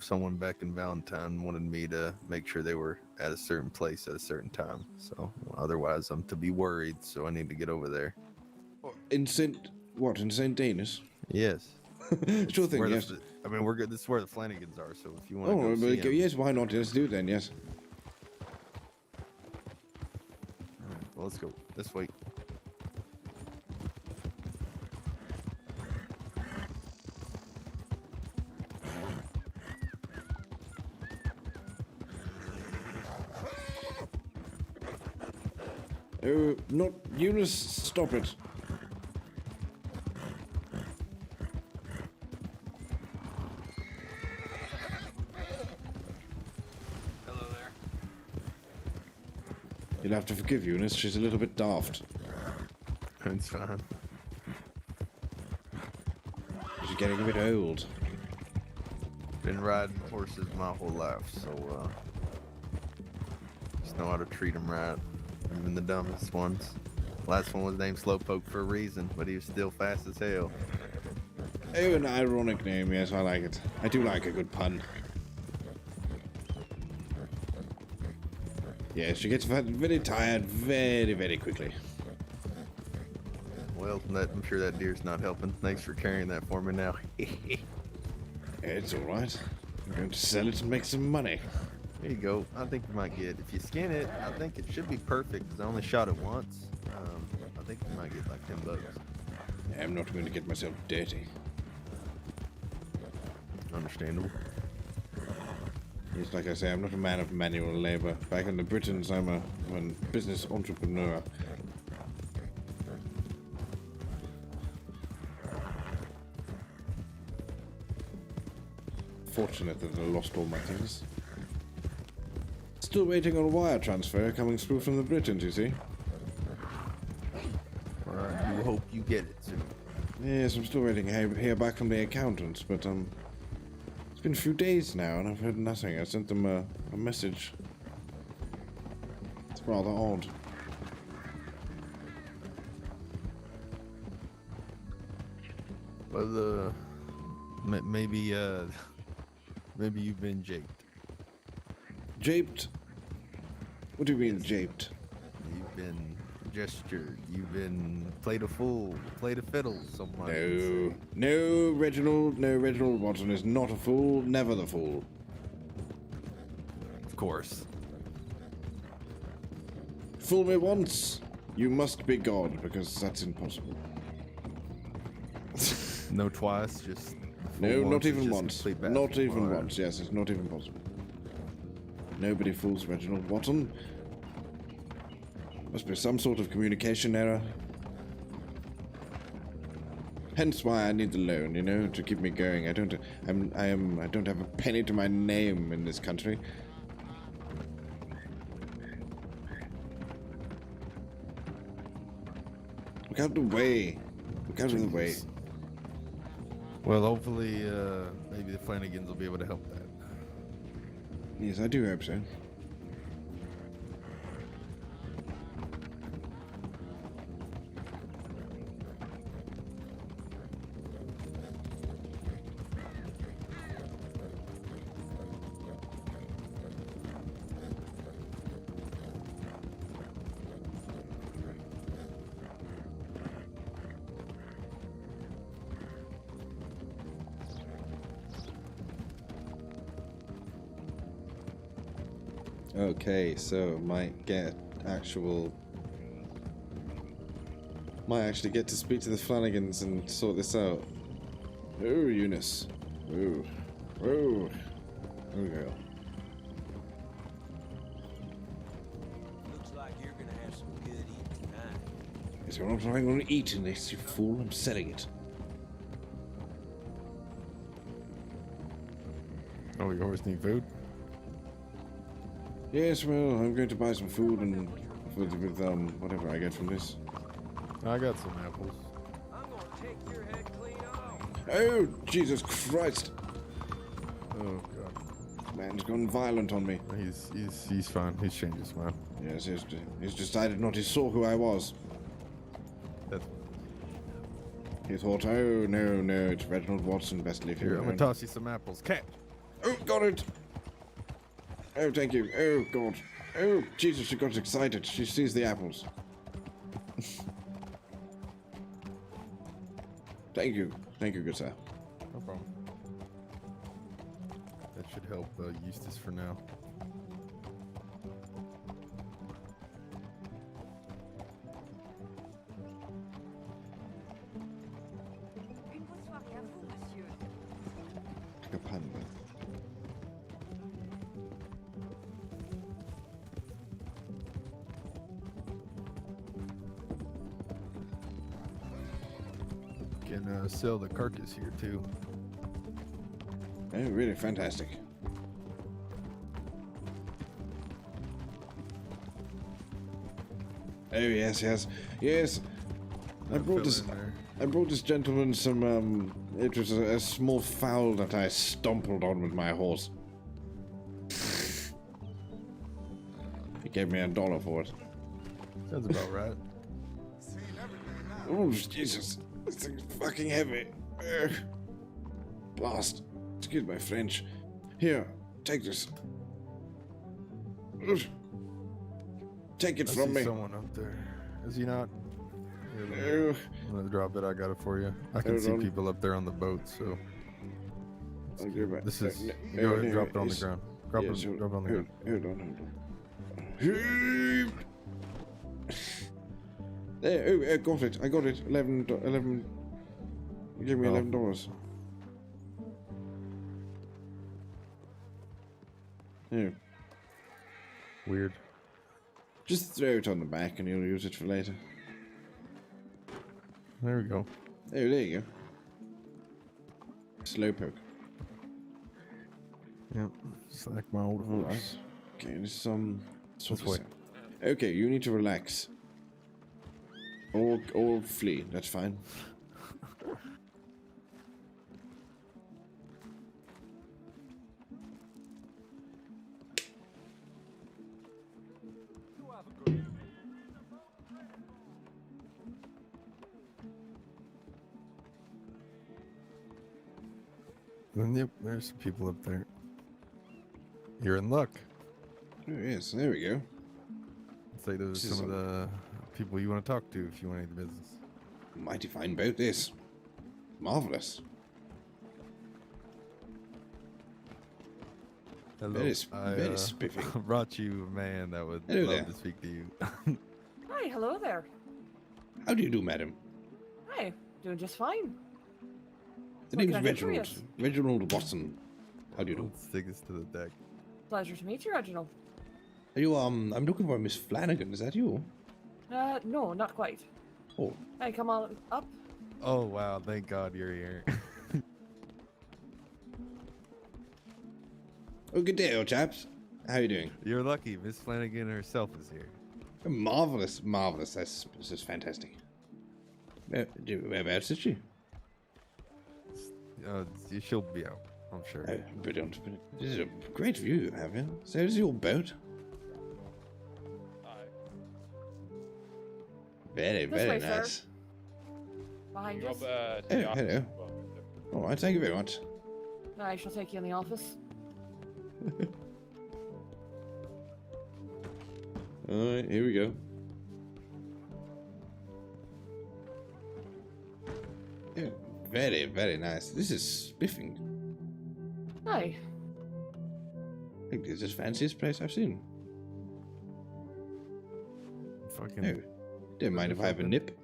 someone back in Valentine wanted me to make sure they were at a certain place at a certain time. So otherwise I'm to be worried. So I need to get over there. In Saint Denis? Yes. Sure thing, Where yes. I mean, we're good. This is where the Flanagans are. So if you want to Oh, go see them, yes, why not? Let's do it then, yes. all right, well, let's go. Let's wait. Oh, not Eunice, stop it. You'll have to forgive Eunice. She's a little bit daft. It's fine. She's getting a bit old. Been riding horses my whole life, so just know how to treat them right. Even the dumbest ones. Last one was named Slowpoke for a reason, but he was still fast as hell. Oh, an ironic name. Yes, I like it. I do like a good pun. Yeah, she gets very tired very, very quickly. Well, I'm sure that deer's not helping. Thanks for carrying that for me now. It's alright. I'm going to sell it and make some money. There you go. I think you might get, if you skin it, I think it should be perfect because I only shot it once. I think you might get like $10. I'm not going to get myself dirty. Understandable. Yes, like I say, I'm not a man of manual labor. Back in the Britons, I'm a business entrepreneur. Fortunate that I lost all my things. Still waiting on a wire transfer coming through from the Britons, you see? Alright, we hope you get it soon. Yes, I'm still waiting to hear back from the accountants, but it's been a few days now and I've heard nothing. I sent them a message. It's rather odd. Well, maybe you've been japed. Japed? What do you mean, japed? You've been gestured. You've been played a fool, played a fiddle. Someone. No, Reginald Watson is not a fool, never the fool. Of course. Fool me once, you must be God, because that's impossible. No twice, just. No, not even just once. complete bad Not fool. even Alright. once, yes, it's not even possible. Nobody fools Reginald Watson. Must be some sort of communication error. Hence why I need the loan, you know, to keep me going. I don't have a penny to my name in this country. Look out the way. Look out of the way. Well, hopefully, maybe the Flanagans will be able to help that. Yes, I do hope so. Okay, so might actually get to speak to the Flanagans and sort this out. Oh, Eunice. Oh. Oh. Oh, girl. Looks like you're gonna have some good eating tonight. Yes, I'm not going to eat in this, you fool. I'm selling it. Oh, you always need food? Yes, well, I'm going to buy some food and with whatever I get from this. I got some apples. I'm gonna take your head clean off. Oh, Jesus Christ! Oh god. Man's gone violent on me. He's fine. He's changed his mind. Yes, he's decided not. He saw who I was. That's He thought, oh no, it's Reginald Watson. Best leave him here. I'm gonna alone. toss you some apples. Catch. Oh, got it! Oh, thank you. Oh, God. Oh, Jesus, she got excited. She sees the apples. Thank you. Thank you, good sir. No problem. That should help Eustace for now. Une bonne soirée à vous, monsieur. Like a panda. Can sell the carcass here too. Oh, really fantastic. Oh yes, yes, yes. I brought this. Fill in there. I brought this gentleman some. It was a small fowl that I stumbled on with my horse. He gave me $1 for it. Sounds about right. Oh Jesus, this thing's fucking heavy. Ugh. Blast. Excuse my French. Here, take this. Ugh. Take it I from see me. someone up there. Is he not? Here, Ugh. I'm gonna drop it. I got it for you. I can Hold see on. people up there on the boat, so. I'll give it. This is. No, You go ahead and no, drop it on the it's- ground. Drop yes, it on the ground. Hold on. There, I got it. I got it. 11. You gave me Oh. $11. Here. Weird. Just throw it on the back and you'll use it for later. There we go. Oh, there you go. Slowpoke. Yep. Just like my old horse. Alright. Okay, this This way. Okay, you need to relax. Or flee, that's fine. And yep, there's some people up there. You're in luck. Oh, yes, there we go. It's like those This is some of the people you want to talk to if you want any business. Mighty fine boat, this. Marvelous. Hello. Very spiffy. brought you a man that would Hello love there. to speak to you. Hi, hello there. How do you do, madam? Hi, doing just fine. The What name's can I do for Reginald. you? Reginald Watson. How do you do? Let's take this to the deck. Pleasure to meet you, Reginald. Are you, I'm looking for Miss Flanagan. Is that you? No, not quite. Oh, Hey, come on up. Oh wow! Thank God you're here. oh, good day, old chaps. How you doing? You're lucky. Miss Flanagan herself is here. Marvelous, marvelous. This is fantastic. Whereabouts is she? She'll be out, I'm sure. Oh, brilliant. This is a great view you have here. So is your boat? Very, This very way, sir. nice. Behind Rob, us. to Oh, the office hello. as well. All right, thank you very much. I shall take you in the office. All right, here we go. Yeah, very, very nice. This is spiffing. Hi. I think this is the fanciest place I've seen. Fucking Oh, don't mind if I have a nip.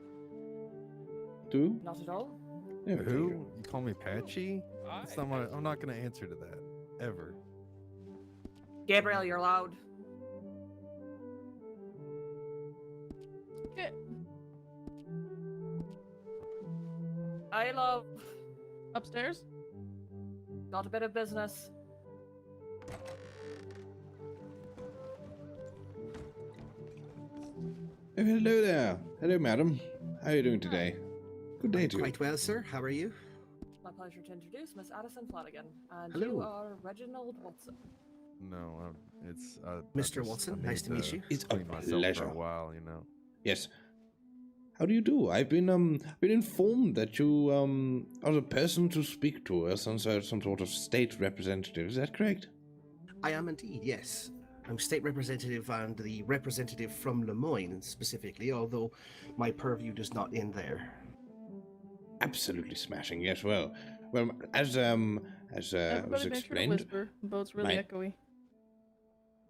Too? Not at all. Yeah, there who? you go. You call me Patchy? That's not my, I'm not gonna answer to that ever. Gabriel, you're loud. I love. Upstairs? Got a bit of business. Oh, hello there. Hello, madam. How are you doing today? Good day to you. Quite well, sir. How are you? My pleasure to introduce Miss Addison Flanagan. And Hello. you are Reginald Watson. No, it's I Mr. just- Watson, I nice need to meet you. It's a clean myself for pleasure. a while, you know. Yes. How do you do? I've been informed that you are the person to speak to us, some sort of state representative. Is that correct? I am indeed, yes. I'm state representative and the representative from Lemoyne specifically, although my purview does not end there. Absolutely smashing. Yes. Well, as was Everybody make sure to explained, whisper. The boat's really my- echoey.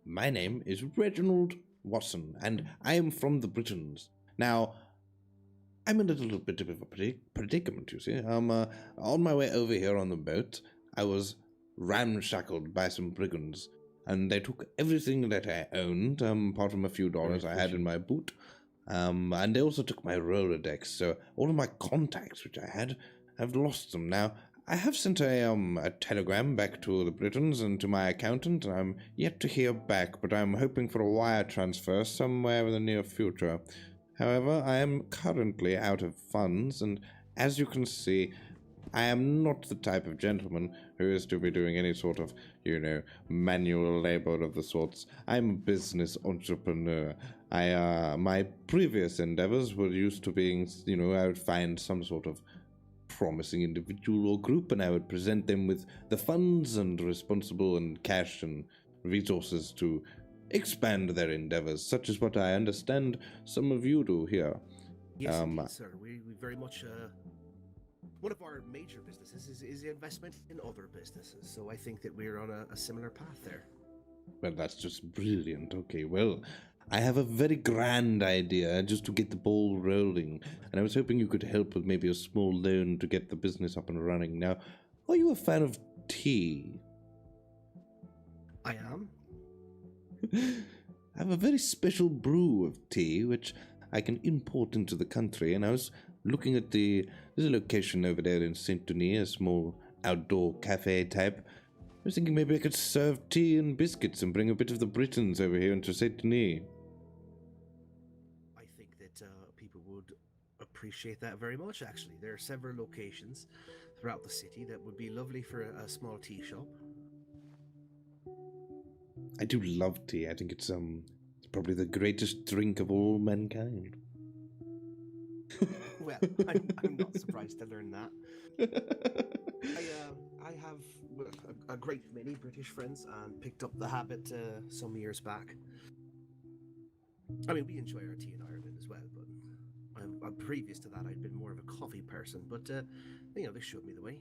my name is Reginald Watson, and I am from the Britons. Now, I'm in a little bit of a predicament, you see. On my way over here on the boat, I was ramshackled by some brigands, and they took everything that I owned, apart from a few dollars I had in my boot. And they also took my Rolodex, so all of my contacts which I had, I've lost them. Now, I have sent a telegram back to the Britons and to my accountant, and I'm yet to hear back, but I'm hoping for a wire transfer somewhere in the near future. However, I am currently out of funds, and as you can see, I am not the type of gentleman who is to be doing any sort of, manual labor of the sorts. I'm a business entrepreneur. My previous endeavors were used to being, I would find some sort of promising individual or group, and I would present them with the funds and responsible and cash and resources to expand their endeavors, such as what I understand some of you do here. Yes, indeed, sir. We very much one of our major businesses is investment in other businesses, so I think that we're on a similar path there. Well, that's just brilliant. Okay, well, I have a very grand idea just to get the ball rolling, and I was hoping you could help with maybe a small loan to get the business up and running. Now, are you a fan of tea? I am. I have a very special brew of tea, which I can import into the country, and I was looking at there's a location over there in Saint Denis, a small outdoor cafe type. I was thinking maybe I could serve tea and biscuits and bring a bit of the Britons over here into Saint Denis. I think that people would appreciate that very much, actually. There are several locations throughout the city that would be lovely for a small tea shop. I do love tea. I think it's probably the greatest drink of all mankind. Well, I'm not surprised to learn that. I have a great many British friends and picked up the habit some years back. I mean, we enjoy our tea in Ireland as well, but previous to that, I'd been more of a coffee person. But they showed me the way.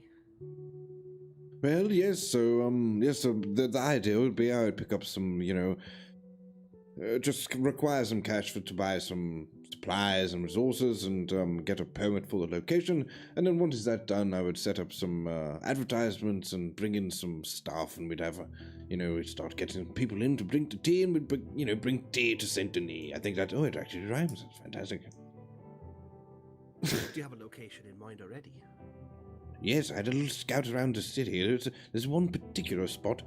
Well, yes. So the idea would be I would pick up some, just require some cash to buy some supplies and resources and get a permit for the location. And then once that's done, I would set up some advertisements and bring in some staff, and we'd have, we'd start getting people in to bring the tea, and we'd, bring tea to Saint Denis. I think it actually rhymes. It's fantastic. Do you have a location in mind already? Yes, I had a little scout around the city. There's one particular spot.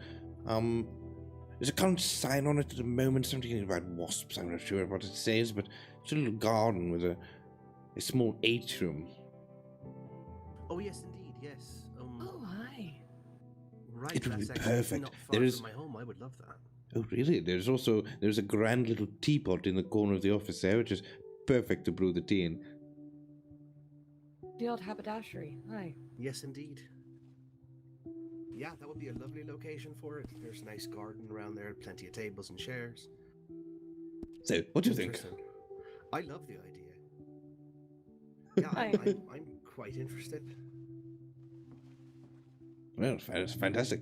There's a current sign on it at the moment, something about wasps. I'm not sure what it says, but it's a little garden with a small atrium. Oh yes, indeed, yes. Oh, hi. Right, It would that's be actually perfect. not far There is- from my home. I would love that. Oh, really? There's a grand little teapot in the corner of the office there, which is perfect to brew the tea in. The old haberdashery. Hi. Yes, indeed. Yeah, that would be a lovely location for it. There's a nice garden around there, plenty of tables and chairs. So, what do you think? Interesting. I love the idea. Yeah, I'm quite interested. Well, it's fantastic.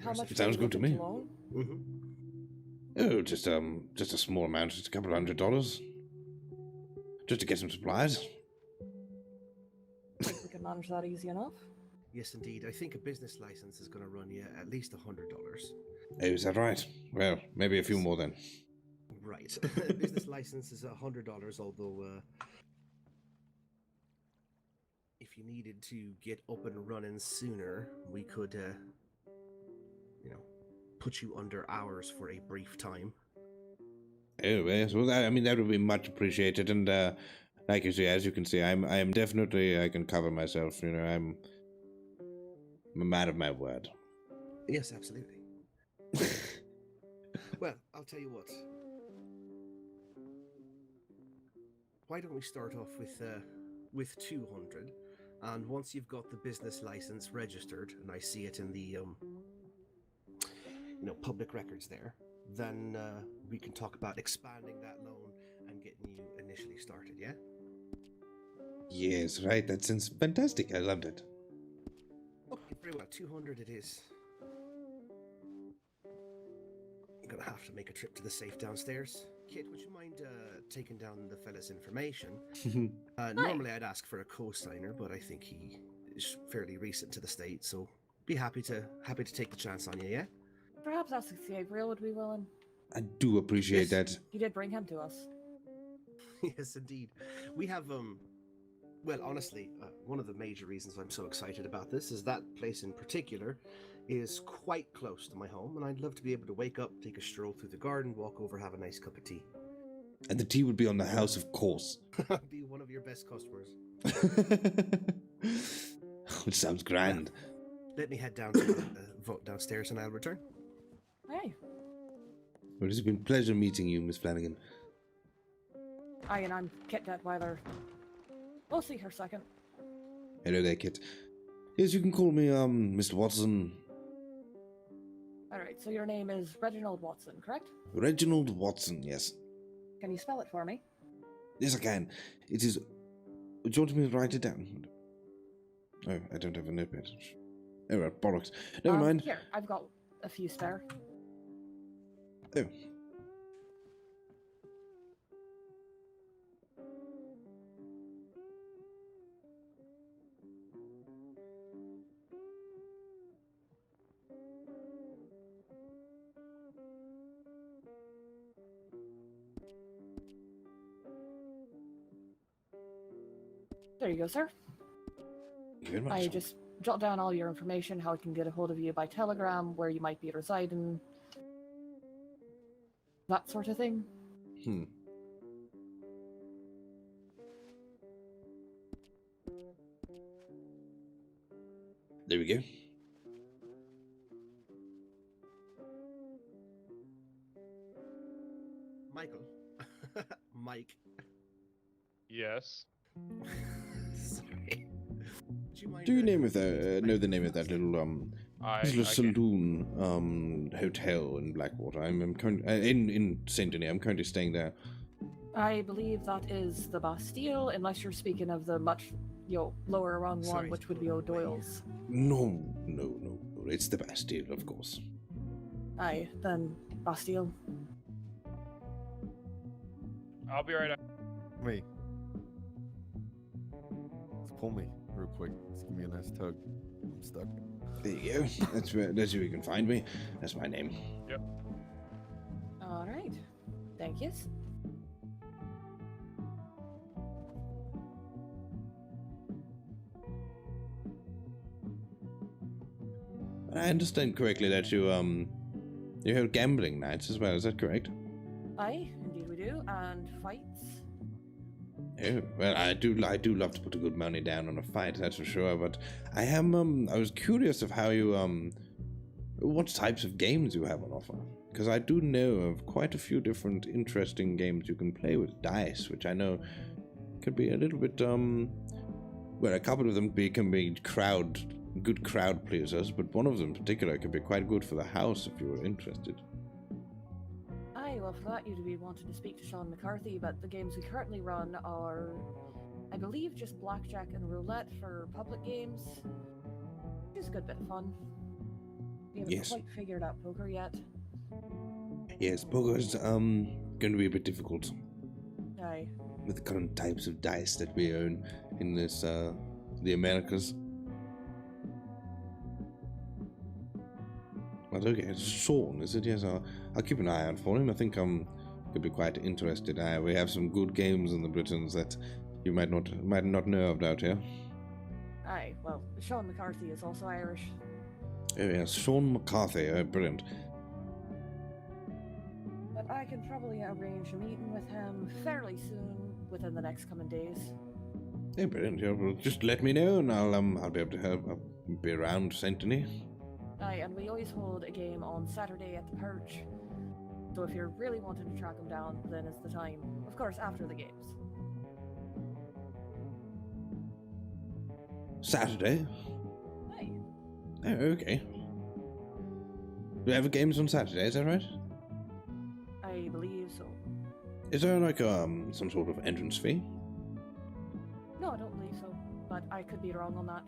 How much? It sounds good to me. Loan? Mm-hmm. Oh, just a small amount, just a couple $100, just to get some supplies. I think we can manage that easy enough. Yes, indeed. I think a business license is going to run you at least $100. Oh, is that right? Well, maybe a few more then. Right. Business license is $100, although if you needed to get up and running sooner, we could, put you under hours for a brief time. Oh, yes. Well, that would be much appreciated. And like you see, as you can see, I am definitely, I can cover myself. I'm a man of my word. Yes, absolutely. Well, I'll tell you what. Why don't we start off with 200, and once you've got the business license registered, and I see it in the public records there, then we can talk about expanding that loan and getting you initially started. Yeah. Yes, right. That sounds fantastic. I loved it. Okay, very well. 200 it is. I'm gonna have to make a trip to the safe downstairs. Kit, would you mind taking down the fella's information? Normally I'd ask for a co-signer, but I think he is fairly recent to the state, so be happy to take the chance on you, yeah? Perhaps ask Gabriel would be willing. I do appreciate Yes. that. You did bring him to us. Yes, indeed. We have Well, honestly, one of the major reasons I'm so excited about this is that place in particular is quite close to my home, and I'd love to be able to wake up, take a stroll through the garden, walk over, have a nice cup of tea. And the tea would be on the house, of course. Be one of your best customers. It sounds grand. Let me head down to the vote downstairs, and I'll return. Hey. Well, it's been a pleasure meeting you, Miss Flanagan. Aye, and I'm Kit Detweiler. We'll see her second. Hello there, Kit. Yes, you can call me, Mr. Watson. Alright, so your name is Reginald Watson, correct? Reginald Watson, yes. Can you spell it for me? Yes, I can. It is... Do you want me to write it down? Oh, I don't have a notepad. Oh, well, bollocks. Never mind. Here, I've got a few spare. Oh. There you go, sir. Thank you very much. I just jot down all your information, how I can get a hold of you by telegram, where you might be residing, that sort of thing. There we go. Michael. Mike. Yes. Sorry. Do you name of that? Know the name of that little I saloon hotel in Blackwater? I'm in Saint Denis. I'm currently staying there. I believe that is the Bastille, unless you're speaking of the much, lower rung Sorry one, which to would be pull away. No. O'Doyle's. It's the Bastille, of course. Aye, then Bastille. I'll be right out. Wait. Let's pull me real quick. Just give me a nice tug. I'm stuck. There you go. That's where you can find me. That's my name. Yep. Alright. Thank you. I understand correctly that you have gambling nights as well. Is that correct? Aye, indeed we do. And fights. Oh, well, I do love to put a good money down on a fight, that's for sure. But I was curious of how you what types of games you have on offer, because I do know of quite a few different interesting games you can play with dice, which I know could be a little bit well, a couple of them can be good crowd pleasers, but one of them in particular could be quite good for the house if you were interested. Aye, well, for that you'd be wanting to speak to Sean McCarthy, but the games we currently run are, I believe, just blackjack and roulette for public games. It's a good bit of fun. We haven't Yes. quite figured out poker yet. Yes, poker's going to be a bit difficult Aye. with the current types of dice that we own in this the Americas. But okay, it's Sean, is it? Yes, I'll keep an eye out for him. I think could be quite interested. We have some good games in the Britons that you might not know about here. Aye, well, Sean McCarthy is also Irish. Oh yes, Sean McCarthy. Oh, brilliant. But I can probably arrange a meeting with him fairly soon, within the next coming days. Oh, brilliant. Yeah, well, just let me know, and I'll be able to help. I'll be around Saint Denis. Aye, and we always hold a game on Saturday at the Perch. So if you're really wanting to track him down, then it's the time. Of course, after the games. Saturday? Aye. Oh, okay. We have games on Saturday, is that right? I believe so. Is there like some sort of entrance fee? No, I don't believe so. But I could be wrong on that.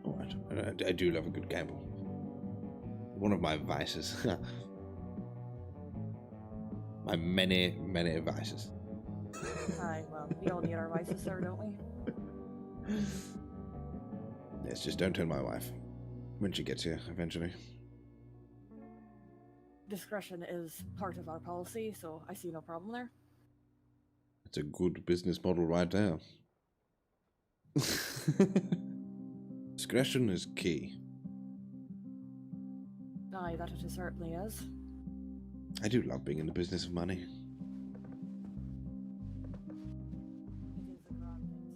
All right. I do love a good gamble. One of my vices. My many, many vices. Aye, well, we all need our vices, sir, don't we? Yes, just don't tell my wife when she gets here eventually. Discretion is part of our policy, so I see no problem there. It's a good business model right there. Discretion is key. Aye, that it certainly is. I do love being in the business of money. It is a grand thing,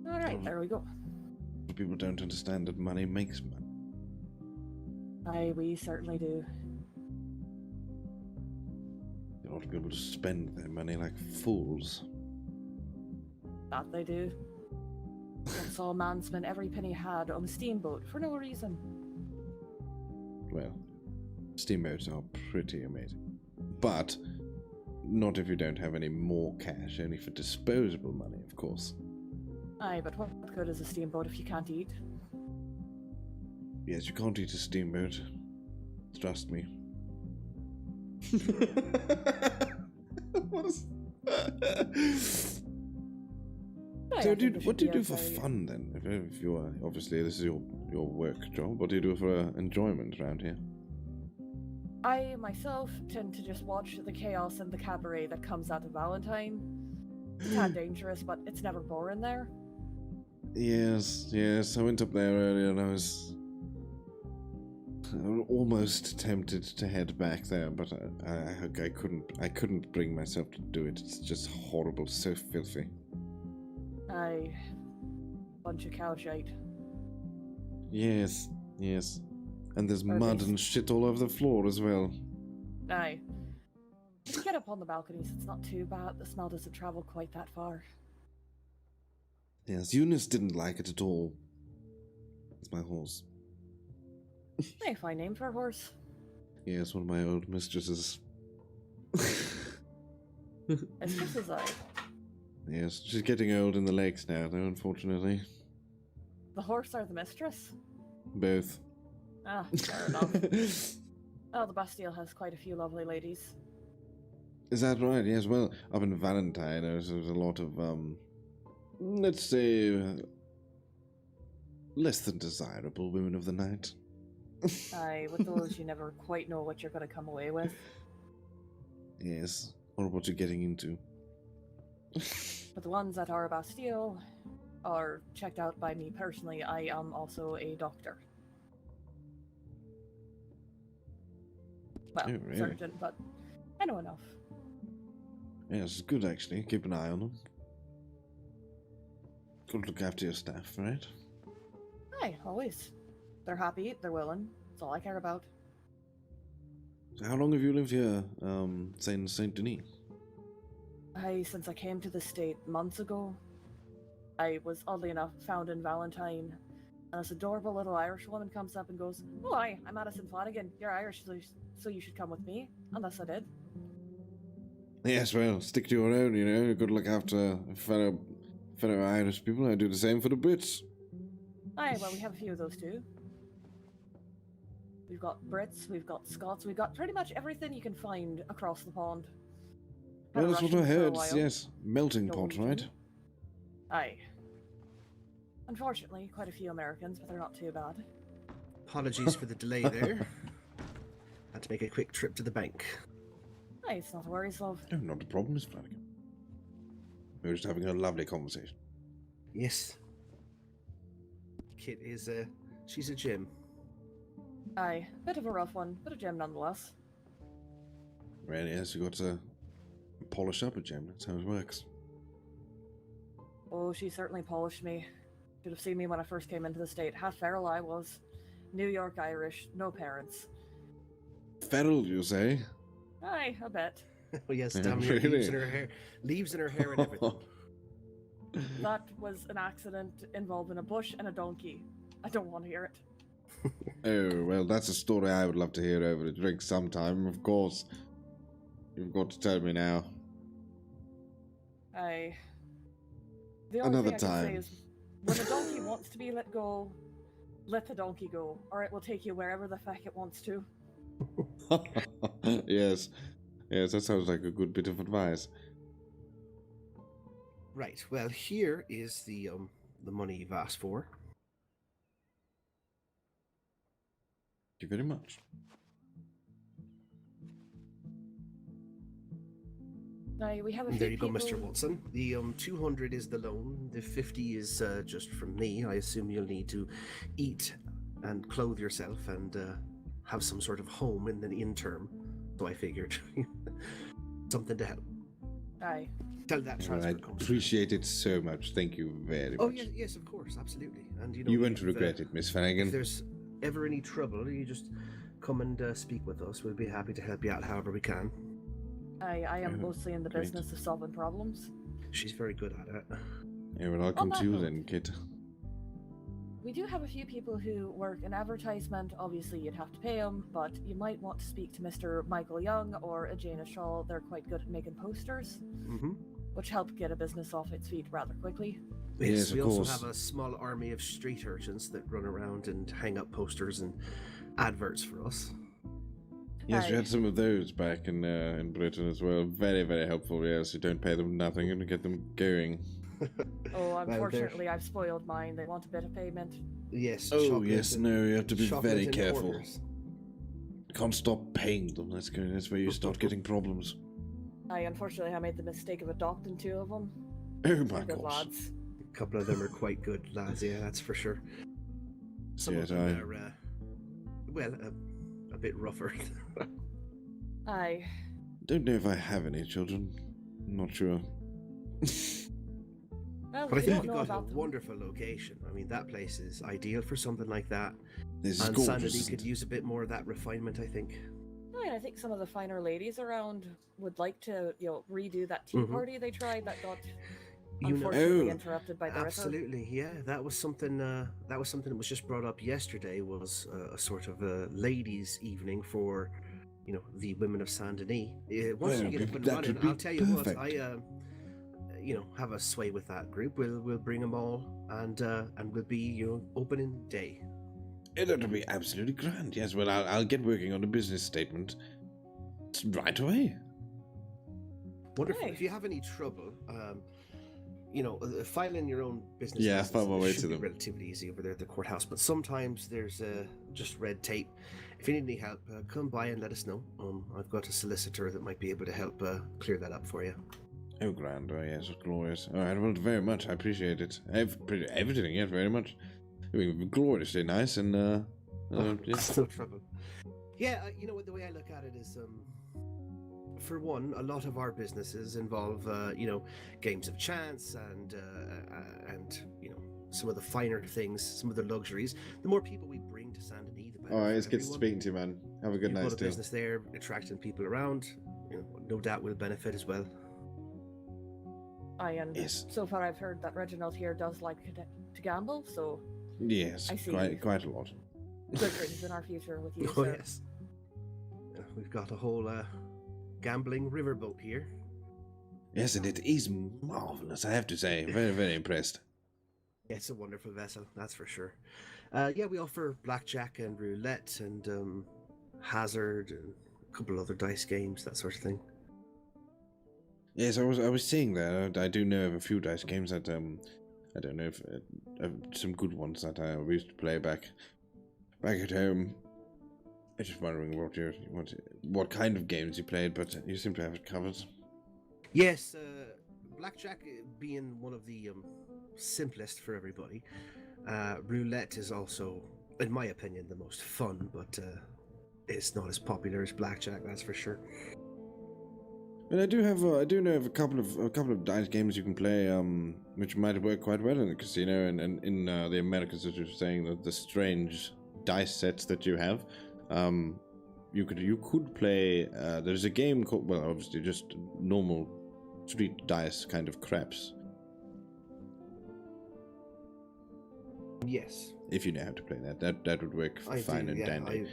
sir. Alright, there we go. People don't understand that money makes money. Aye, we certainly do. They ought to be able to spend their money like fools. That they do. I saw a man spend every penny he had on a steamboat for no reason. Well, steamboats are pretty amazing. But not if you don't have any more cash, only for disposable money, of course. Aye, but what good is a steamboat if you can't eat? Yes, you can't eat a steamboat. Trust me. What is... Aye, So, I think dude, we what do you should do be for okay. fun then? If you are obviously this is your work job, what do you do for enjoyment around here? I myself tend to just watch the chaos and the cabaret that comes out of Valentine. It's a tad dangerous, but it's never boring there. Yes, I went up there earlier and I was almost tempted to head back there, but I couldn't bring myself to do it. It's just horrible, so filthy. Aye, bunch of cow shite. Yes, and there's Or mud this- and shit all over the floor as well. Aye. You get up on the balconies, it's not too bad. The smell doesn't travel quite that far. Yes, Eunice didn't like it at all. It's my horse. Aye, fine name for a horse. Yes, one of my old mistresses. It's just as I. Yes, she's getting old in the legs now, though, unfortunately. The horse or the mistress? Both. Ah, fair enough. Oh, the Bastille has quite a few lovely ladies. Is that right? Yes, well, up in Valentine, there's a lot of, let's say, less than desirable women of the night. Aye, with those you never quite know what you're going to come away with. Yes, or what you're getting into. But the ones at our Bastille are checked out by me personally. I am also a doctor. Well, Oh, really? surgeon, but I know enough. Yes, it's good actually. Keep an eye on them. Got to look after your staff, right? Aye, always. They're happy, they're willing. That's all I care about. So how long have you lived here, Saint Denis? Since I came to the state months ago, I was oddly enough found in Valentine, and this adorable little Irish woman comes up and goes, "Oh, hi, I'm Madison Flanagan. You're Irish, so you should come with me." And thus I did. Yes, well, stick to your own, you know. You've got to look after fellow Irish people. I do the same for the Brits. Aye, well, we have a few of those too. We've got Brits, we've got Scots, we've got pretty much everything you can find across the pond. Had Well, a that's what I Russian for a heard. while. Yes, melting pot, Norwegian. right? Aye. Unfortunately, quite a few Americans, but they're not too bad. Apologies for the delay there. Had to make a quick trip to the bank. Aye, it's not a worries, love. Oh, not a problem, Miss Flanagan. We were just having a lovely conversation. Yes. Kit is she's a gem. Aye, bit of a rough one, but a gem nonetheless. Well, yes, you got to polish up a gem. That's how it works. Oh, she certainly polished me. Should have seen me when I first came into the state. Half feral I was. New York Irish, no parents. Feral, you say? Aye, a bit. Oh yes, Yeah, damn near really? leaves in her hair and everything. That was an accident involving a bush and a donkey. I don't want to hear it. Oh, well, that's a story I would love to hear over a drink sometime, of course. You've got to tell me now. Aye. The only Another thing I can say time. is, when a donkey wants to be let go, let the donkey go, or it will take you wherever the feck it wants to. Yes, that sounds like a good bit of advice. Right. Well, here is the money you've asked for. Thank you very much. Now, we have a few There you go, people... Mr. Watson. The 200 is the loan. The 50 is just from me. I assume you'll need to eat and clothe yourself and have some sort of home in the interim. So I figured something to help. Aye. Tell that Well, transfer I comes. appreciate it so much. Thank you very Oh much. yes, of course, absolutely. And you know, You won't if, regret it, Miss If Flanagan. there's ever any trouble, you just come and speak with us. We'll be happy to help you out however we can. I am Oh, mostly in the great. business of solving problems. She's very good at it. Yeah, well, I'll come that to you note. then, kid. We do have a few people who work in advertisement. Obviously, you'd have to pay them, but you might want to speak to Mr. Michael Young or Jana Shaw. They're quite good at making posters, Mm-hmm. which help get a business off its feet rather quickly. Yes, we of also course. have a small army of street urchins that run around and hang up posters and adverts for us. Yes, we Aye. had some of those back in Britain as well. Very, very helpful. Yes, you don't pay them nothing and get them going. Oh, Well, unfortunately, I've spoiled mine. They want a bit of payment. Yes. Oh, chocolate yes, and- no, you have to be chocolate very and careful. orders. Can't stop paying them. That's good. That's where you start getting problems. Unfortunately, I made the mistake of adopting two of them. Oh my Good gosh. lads. A couple of them are quite good lads, yeah, that's for sure. Some Yes, of them I- are, well, a bit rougher. Aye. Don't know if I have any children. Not sure. Well, But I we think don't you've know got a about them. wonderful location. I mean, that place is ideal for something like that. This is And gorgeous. Sanity isn't could it? use a bit more of that refinement, I think. Oh, and I think some of the finer ladies around would like to, redo that tea Mhm. party they tried that got You know, unfortunately Oh. interrupted by the Ripper. absolutely, yeah. That was something. That was just brought up yesterday. Was a sort of a ladies' evening for, the women of Saint Denis. Once Well, you get up and that running, would be I'll tell you what. perfect. I, have a sway with that group. We'll bring them all, and we'll be opening day. That'll be absolutely grand. Yes, well, I'll get working on a business statement right away. Wonderful. Hey. If you have any trouble, filing your own business. Yeah, license, find my it way should to be them. relatively easy over there at the courthouse, but sometimes there's just red tape. If you need any help, come by and let us know. I've got a solicitor that might be able to help clear that up for you. Oh, grand. Oh, yes, glorious. All right, well, very much. I appreciate it. Everything, yes, very much. I mean, gloriously nice, and, yes. No trouble. Yeah, the way I look at it is, for one, a lot of our businesses involve, games of chance and some of the finer things, some of the luxuries. The more people we bring to Saint Denis, the better. All right, for it's good everyone. speaking to you, man. Have a good You've night got a still. business there, attracting people around. No doubt will benefit as well. Aye, and Yes. so far I've heard that Reginald here does like to gamble, so Yes, I see. quite a lot. good riddance in our future with you, Oh sir. yes. We've got a whole gambling riverboat here. Yes, and it is marvelous, I have to say. Very, very impressed. It's a wonderful vessel, that's for sure. We offer blackjack and roulette and hazard and a couple other dice games, that sort of thing. Yes, I was seeing that. I do know of a few dice games that I don't know if some good ones that we used to play back at home. I'm just wondering what kind of games you played, but you seem to have it covered. Yes, blackjack being one of the simplest for everybody. Roulette is also, in my opinion, the most fun, but it's not as popular as blackjack, that's for sure. And I do know of a couple of dice games you can play, which might work quite well in the casino and in the Americas, as you were saying, the strange dice sets that you have. You could play. There's a game called, well, obviously just normal street dice kind of craps. Yes. If you know how to play that would work I fine do, and yeah, dandy.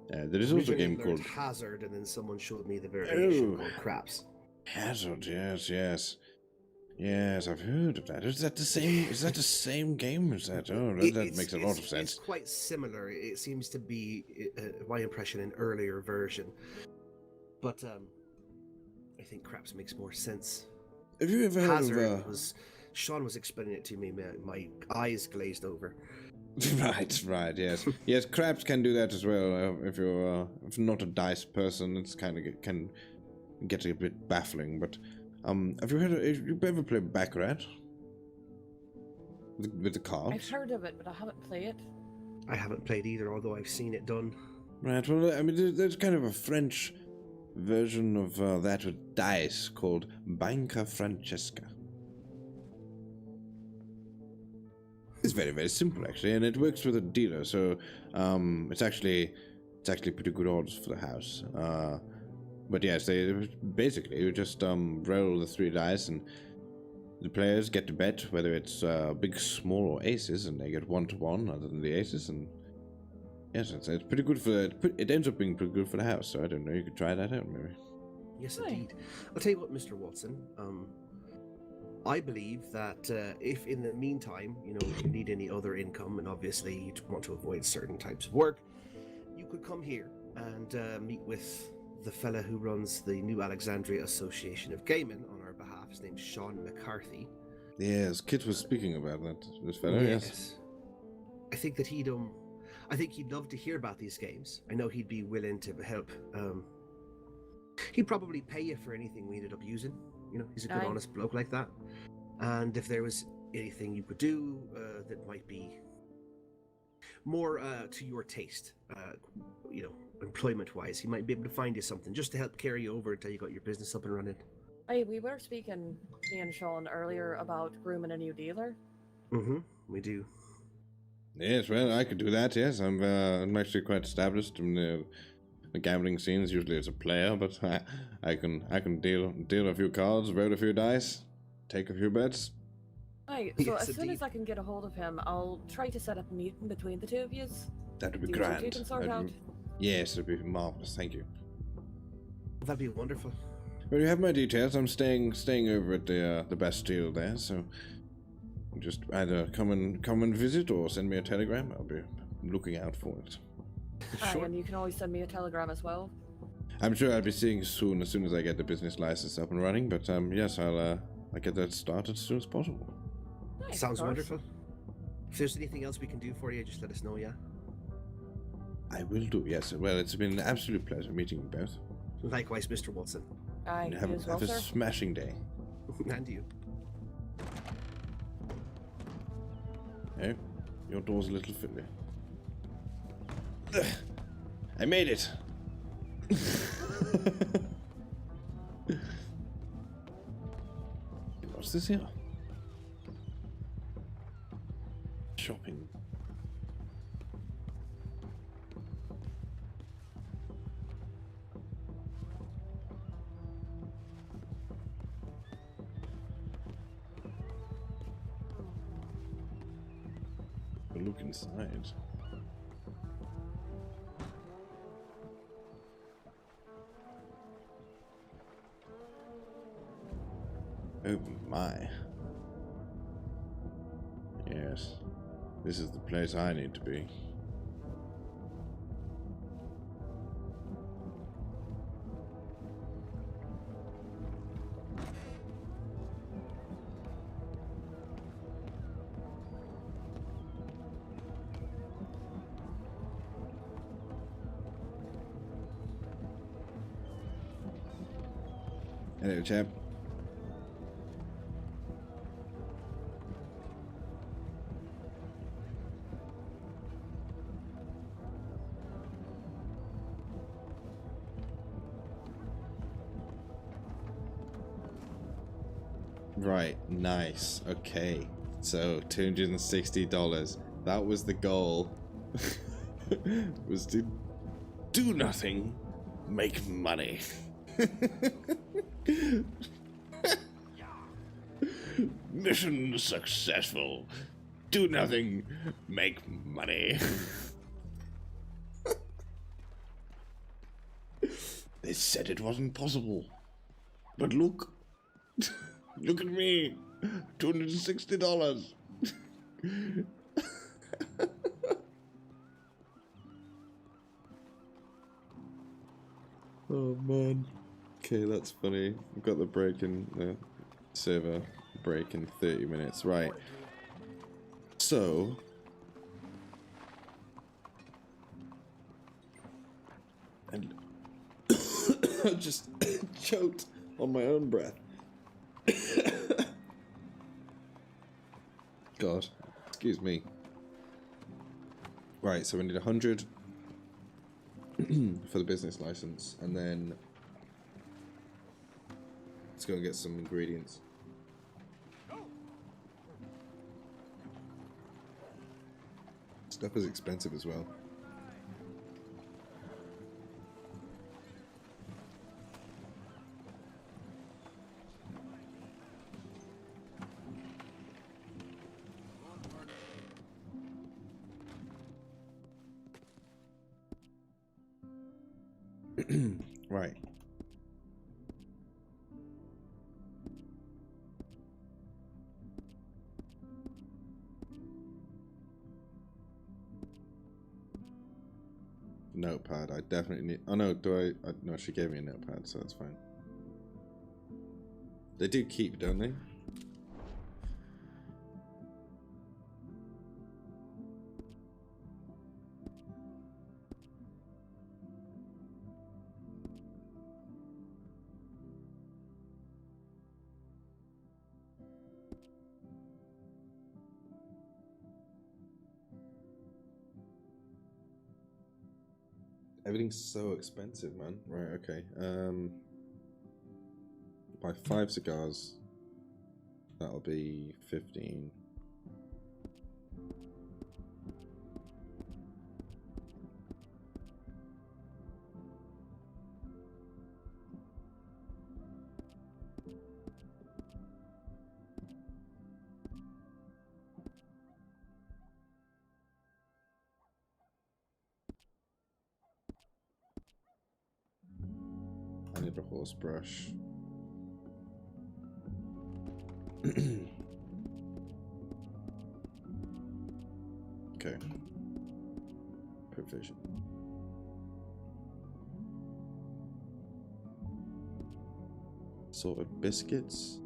There is also a game originally called learned Hazard, and then someone showed me the variation Oh. called Craps. Hazard. Yes, I've heard of that. Is that the same? Is that the same game? Is that? Oh, that makes a lot of sense. It's quite similar. It seems to be, my impression, an earlier version. But I think Craps makes more sense. Have you ever heard Hazard of? Sean was explaining it to me. My eyes glazed over. Right, yes. Craps can do that as well. If you're if not a dice person, it's kind of can gets a bit baffling. But have you ever played Baccarat with the cards? I've heard of it, but I haven't played it. I haven't played either, although I've seen it done. Right. Well, I mean, there's kind of a French version of that with dice called Banca Francesca. It's very, very simple actually, and it works with a dealer, so it's actually pretty good odds for the house. But yes, you just roll the 3 dice, and the players get to bet whether it's big, small, or aces, and they get 1-to-1 other than the aces. And yes, it's pretty good for it ends up being pretty good for the house. So I don't know, you could try that out maybe. Yes, indeed. I'll tell you what, Mr. Watson. I believe that if in the meantime, you need any other income, and obviously you want to avoid certain types of work, you could come here and meet with the fella who runs the New Alexandria Association of Gaymen on our behalf. His name's Sean McCarthy. Yes, Kit was speaking about that. This fellow, yes. I think that he'd love to hear about these games. I know he'd be willing to help. He'd probably pay you for anything we ended up using. He's a good, honest bloke like that. And if there was anything you could do that might be more to your taste, employment-wise, he might be able to find you something just to help carry you over until you got your business up and running. We were speaking, me and Sean, earlier about grooming a new dealer. Mm-hmm, we do. Yes, well, I could do that, yes. I'm actually quite established in the gambling scenes. Usually it's a player, but I can deal a few cards, roll a few dice, take a few bets. Right, so as soon as I can get a hold of him, I'll try to set up a meeting between the 2 of you. That would be grand. You can sort out. Yes, it would be marvelous. Thank you. That'd be wonderful. Well, you have my details. I'm staying over at the Bastille there, so just either come and visit or send me a telegram. I'll be looking out for it. Sure. And you can always send me a telegram as well. I'm sure I'll be seeing you soon, as soon as I get the business license up and running. But yes, I'll get that started as soon as possible. Nice, sounds wonderful. If there's anything else we can do for you, just let us know, yeah? I will do, yes. Well, it's been an absolute pleasure meeting you both. Likewise, Mr. Watson. Have a smashing day. And you. Oh, your door's a little fiddly. Ugh, I made it! What's this here? Shopping. We'll look inside. Oh my. Yes. This is the place I need to be. Hello, chap. Right, nice. Okay. So $260. That was the goal. Was to do nothing, make money. Mission successful. Do nothing, make money. They said it wasn't possible. But look. Look at me. $260. Oh man. Okay, that's funny. We've got the break in the server break in 30 minutes. Right. So and I just choked on my own breath. God, excuse me. Right, so we need 100 for the business license, and then let's go and get some ingredients. Stuff is expensive as well. Right. Notepad. I definitely need. Oh no, do I? No, she gave me a notepad, so that's fine. They do keep, don't they? Everything's so expensive, man. Right, okay. Buy 5 cigars. That'll be 15. I need a horse brush. Okay. Provision. Sorted biscuits.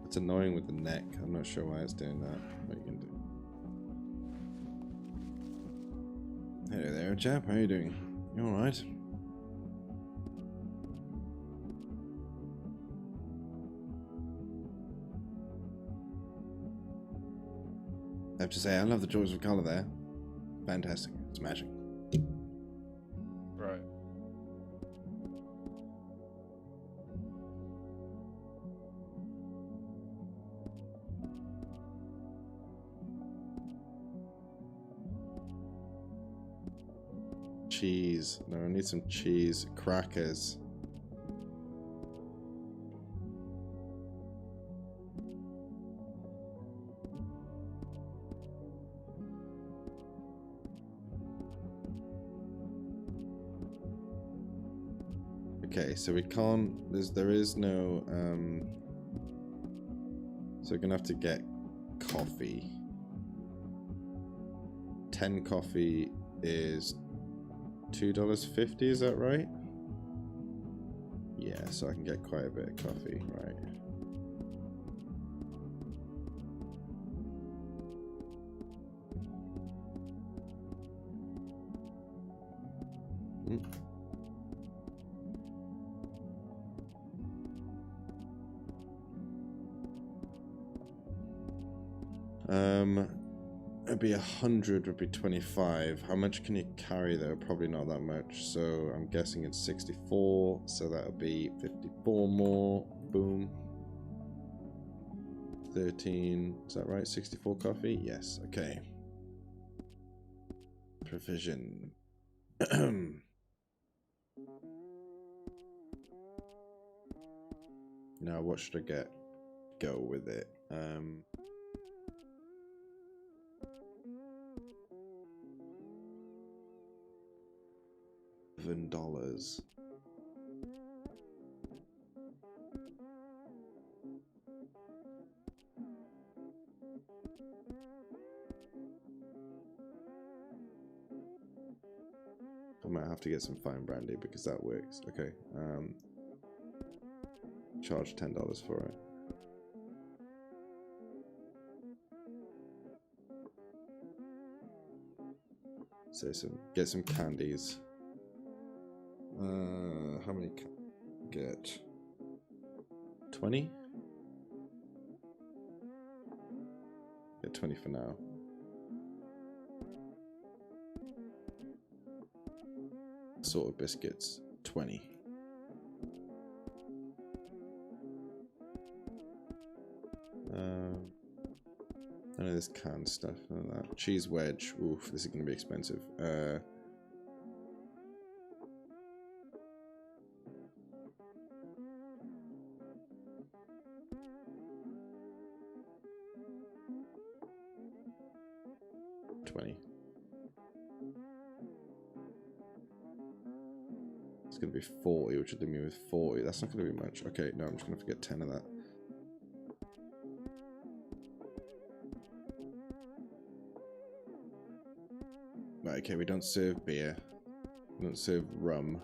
It's annoying with the neck. I'm not sure why it's doing that. What you can do. Hey there, chap. How you doing? You alright? I have to say, I love the choice of colour there. Fantastic. It's magic. Right. Cheese. No, I need some cheese. Crackers. Okay, so we can't. There is no. So we're gonna have to get coffee. 10 coffee is $2.50. Is that right? Yeah, so I can get quite a bit of coffee, right? It'd be 100 would be 25. How much can you carry though? Probably not that much. So I'm guessing it's 64. So that'll be 54 more. Boom. 13. Is that right? 64 coffee? Yes. Okay. Provision. Now, what should I get? Go with it. $7. I might have to get some fine brandy because that works. Okay. charge $10 for it. So get some candies. How many can get? 20? Get 20 for now. Assorted biscuits, 20. None of this canned stuff, none of that. Cheese wedge, oof, this is gonna be expensive. $20. It's gonna be 40, which would leave me with 40. That's not gonna be much. Okay, no, I'm just gonna forget 10 of that. Right, okay, we don't serve beer. We don't serve rum.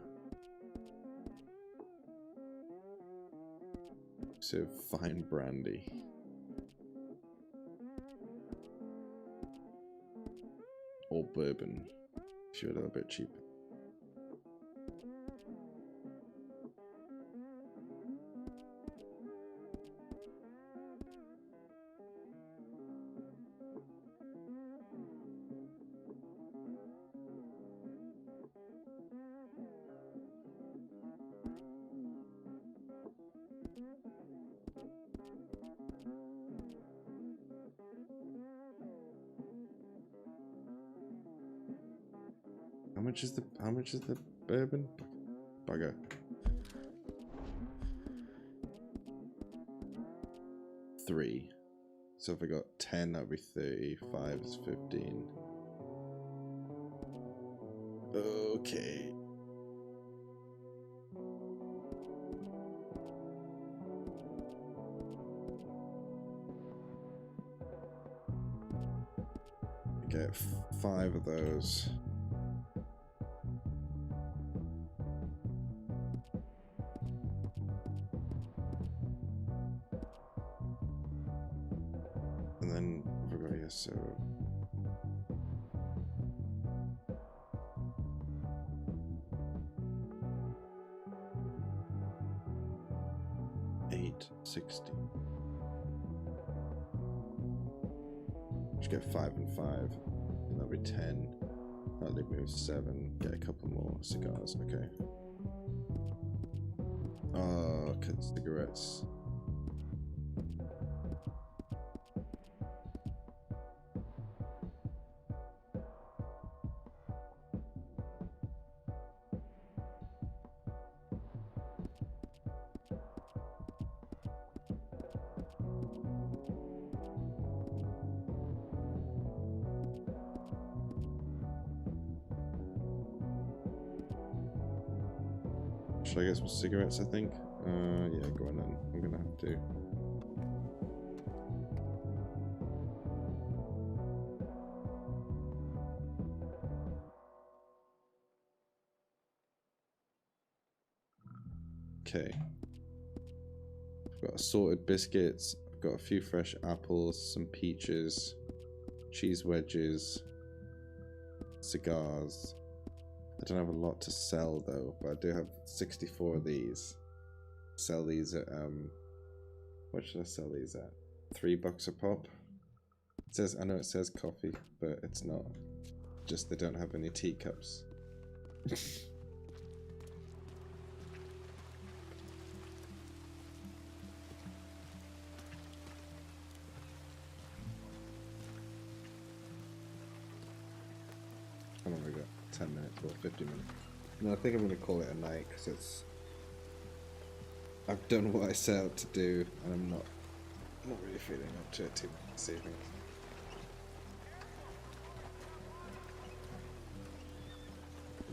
We serve fine brandy. Or bourbon, if you're a little bit cheaper. How much is the bourbon? Bugger. $3. So if I got 10, that'd be 30. 5 is 15. Okay. Get 5 of those. And then over here, so $8.60. Just get 5 and 5, and that'll be 10. That'll leave me with 7. Get a couple more cigars. Okay. Oh, cut cigarettes. Should I get some cigarettes, I think? Yeah, go on then. I'm gonna have to. Okay. I've got assorted biscuits. I've got a few fresh apples, some peaches, cheese wedges, cigars. I don't have a lot to sell though, but I do have 64 of these. Sell these at what should I sell these at? $3 a pop. It says, I know it says coffee, but it's not. Just they don't have any teacups. How long have we got? 10 minutes or 50 minutes. No, I think I'm going to call it a night because it's. I've done what I set out to do, and I'm not really feeling up to it too much this evening.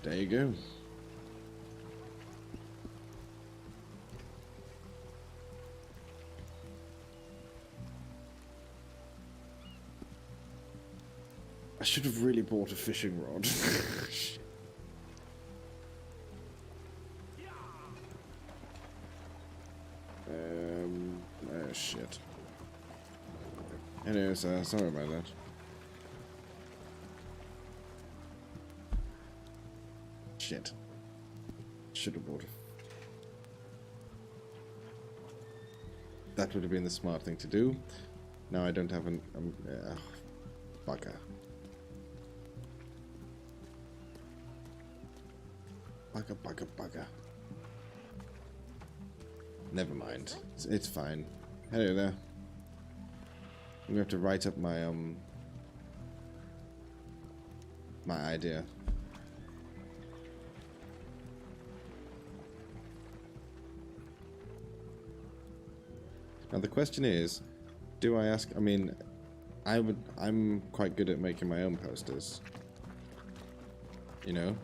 There you go. I should have really bought a fishing rod. Anyways, sorry about that. Shit. Should have bought it. That would have been the smart thing to do. Now I don't have an... bugger. Bugger. Never mind. It's fine. Hello there. I'm gonna have to write up my my idea. Now the question is, do I ask? I mean, I'm quite good at making my own posters. You know.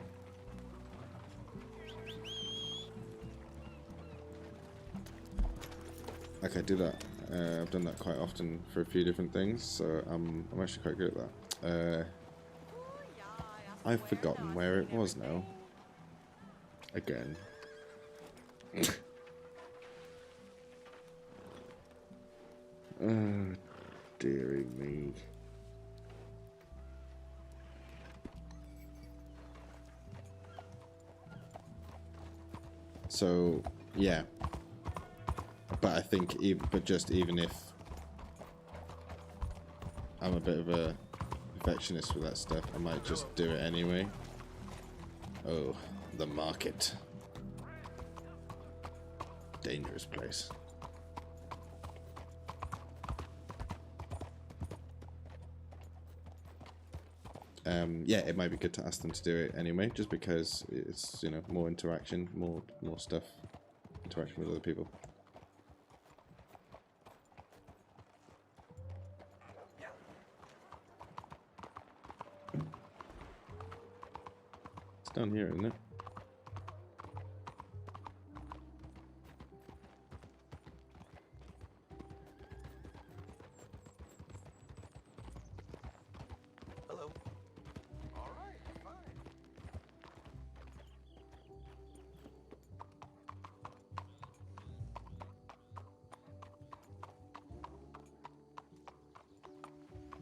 Like I do that. I've done that quite often for a few different things, so I'm actually quite good at that. I've forgotten where it was now. Again. Oh, dearie me. So, yeah. But I think, even if I'm a bit of a perfectionist with that stuff, I might just do it anyway. Oh, the market. Dangerous place. Yeah, it might be good to ask them to do it anyway, just because it's, you know, more interaction, more stuff, interaction with other people. It's down here, isn't it? Hello. All right, fine.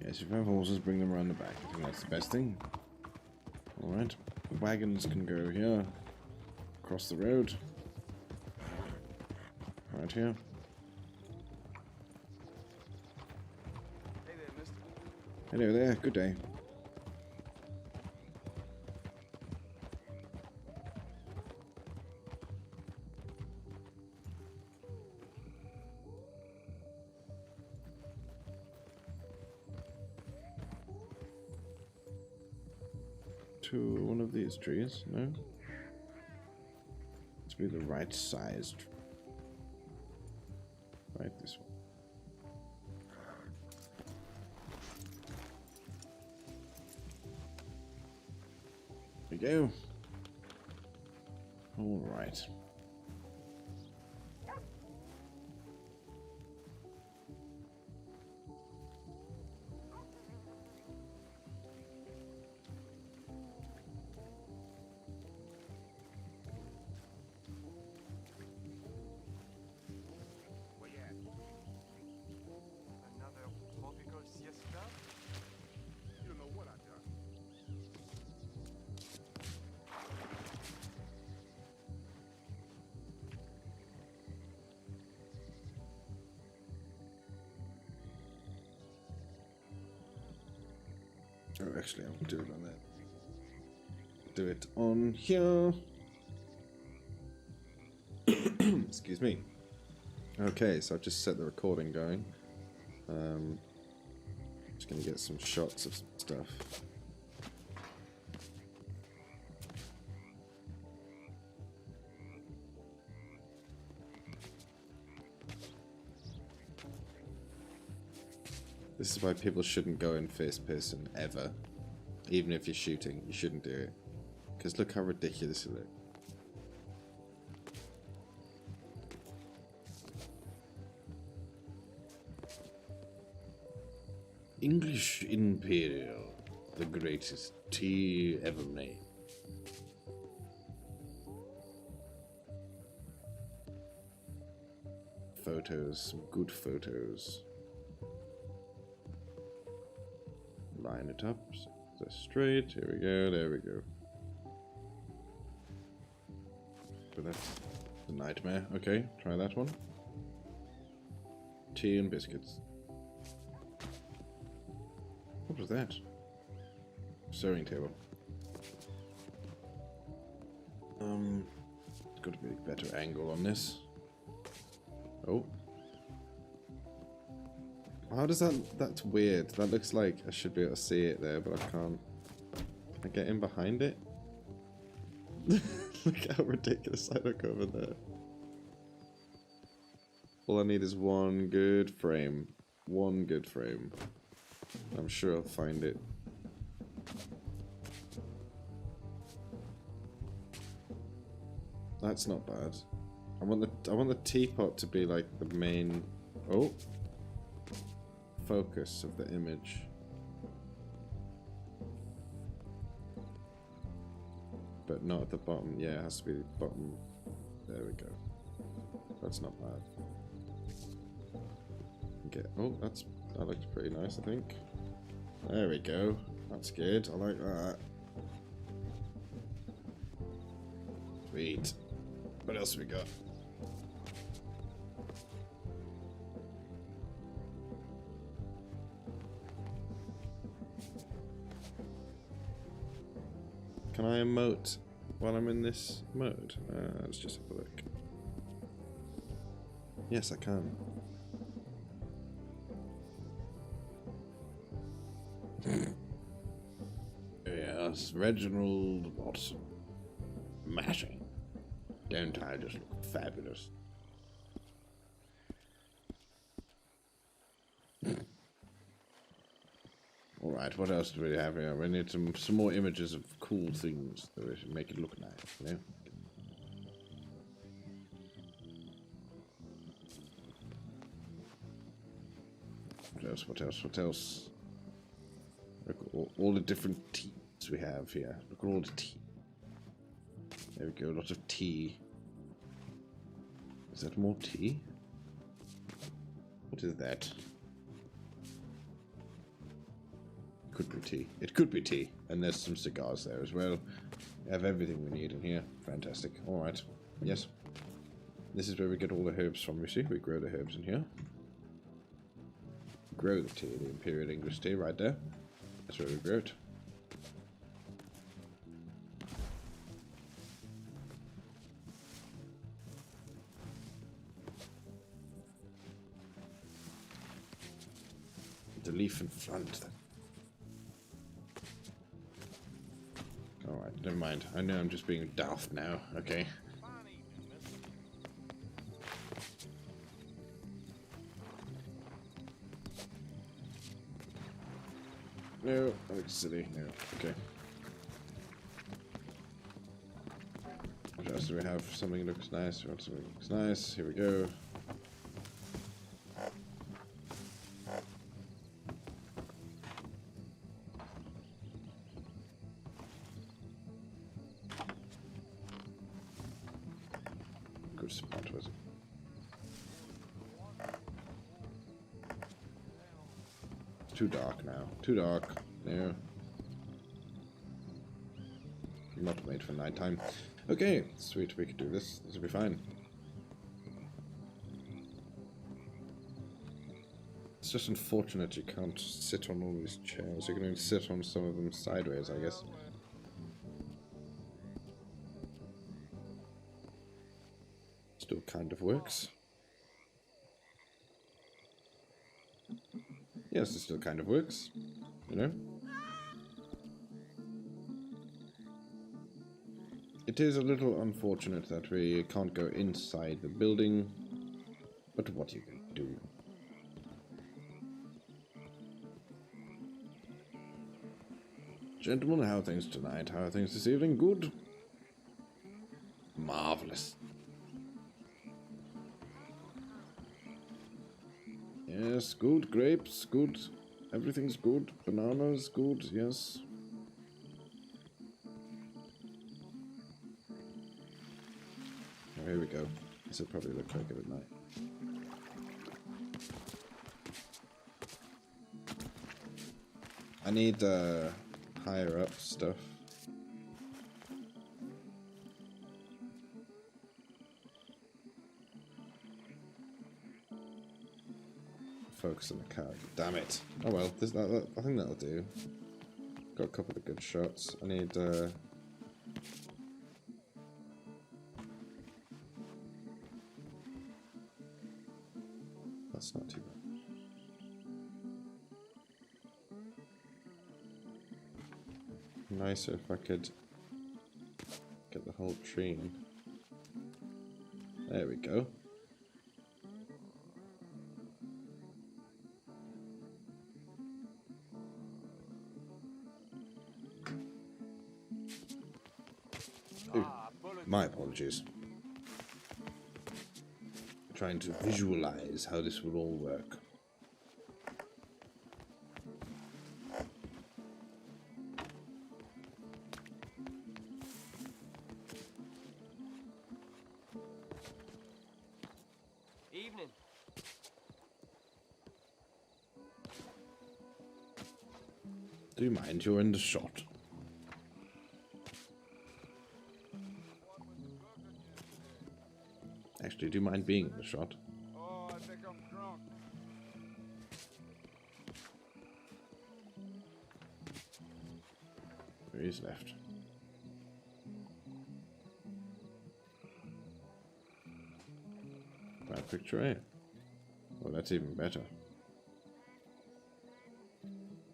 Yes, if you have horses, bring them around the back. I think that's the best thing. Alright. The wagons can go here. Across the road. Right here. Hey there, mister. Hello there, good day. To one of these trees, no? To be the right sized. Right, this one. There we go. All right. Where you at? Another tropical siesta? You don't know what I've done. Oh, actually, I'll do it on that. Do it on here. Excuse me. Okay, so I've just set the recording going. Just gonna get some shots of stuff. This is why people shouldn't go in first person ever. Even if you're shooting, you shouldn't do it. Because look how ridiculous it looks. English Imperial, the greatest tea ever made. Photos, some good photos. line it up. So straight. Here we go. There we go. But that's a nightmare. Okay, try that one. Tea and biscuits. What was that? Sewing table. Got to be a better angle on this. Oh. How does that... That's weird. That looks like I should be able to see it there, but I can't. Can I get in behind it? Look how ridiculous I look over there. All I need is one good frame. One good frame. I'm sure I'll find it. That's not bad. I want the teapot to be like the main focus of the image. But not at the bottom. Yeah, it has to be the bottom. There we go. That's not bad. Okay. Oh, that looks pretty nice, I think. There we go. That's good. I like that. Sweet. What else we got? Can I emote while I'm in this mode? Let's just have a look. Yes, I can. Yes, Reginald Watson. Mashing. Don't I just look fabulous? Alright, what else do we have here? We need some more images of cool things that we should make it look nice, you know? What else? Look at all the different teas we have here. Look at all the tea. There we go, lots of tea. Is that more tea? What is that? Could be tea. It could be tea. And there's some cigars there as well. We have everything we need in here. Fantastic. Alright. Yes. This is where we get all the herbs from, you see. We grow the herbs in here. Grow the tea, the Imperial English tea right there. That's where we grow it. The leaf in front. Alright, never mind. I know I'm just being daft now, okay. No, that looks silly. No, okay. What else do we have? Something that looks nice. We want something that looks nice. Here we go. Good spot, was it? Too dark now. Too dark. No. Not made for nighttime. Okay, sweet. We can do this. This will be fine. It's just unfortunate you can't sit on all these chairs. You can only sit on some of them sideways, I guess. Still kind of works. Yes, it still kind of works, you know? It is a little unfortunate that we can't go inside the building, but what you can do. Gentlemen, how are things tonight? How are things this evening? Good? Marvelous. Yes, good. Grapes, good. Everything's good. Bananas, good. Yes. Oh, here we go. This will probably look like it at night. I need higher up stuff. Focus on the car. Damn it. Oh well, I think that'll do. Got a couple of good shots. I need that's not too bad. Nicer if I could get the whole tree in. There we go. Ooh, my apologies. Trying to visualize how this would all work. Evening. Do you mind? You're in the shot. Actually, do you mind being in the shot? Oh, I think I'm drunk. There is left. Bad picture, eh? Oh, that's even better.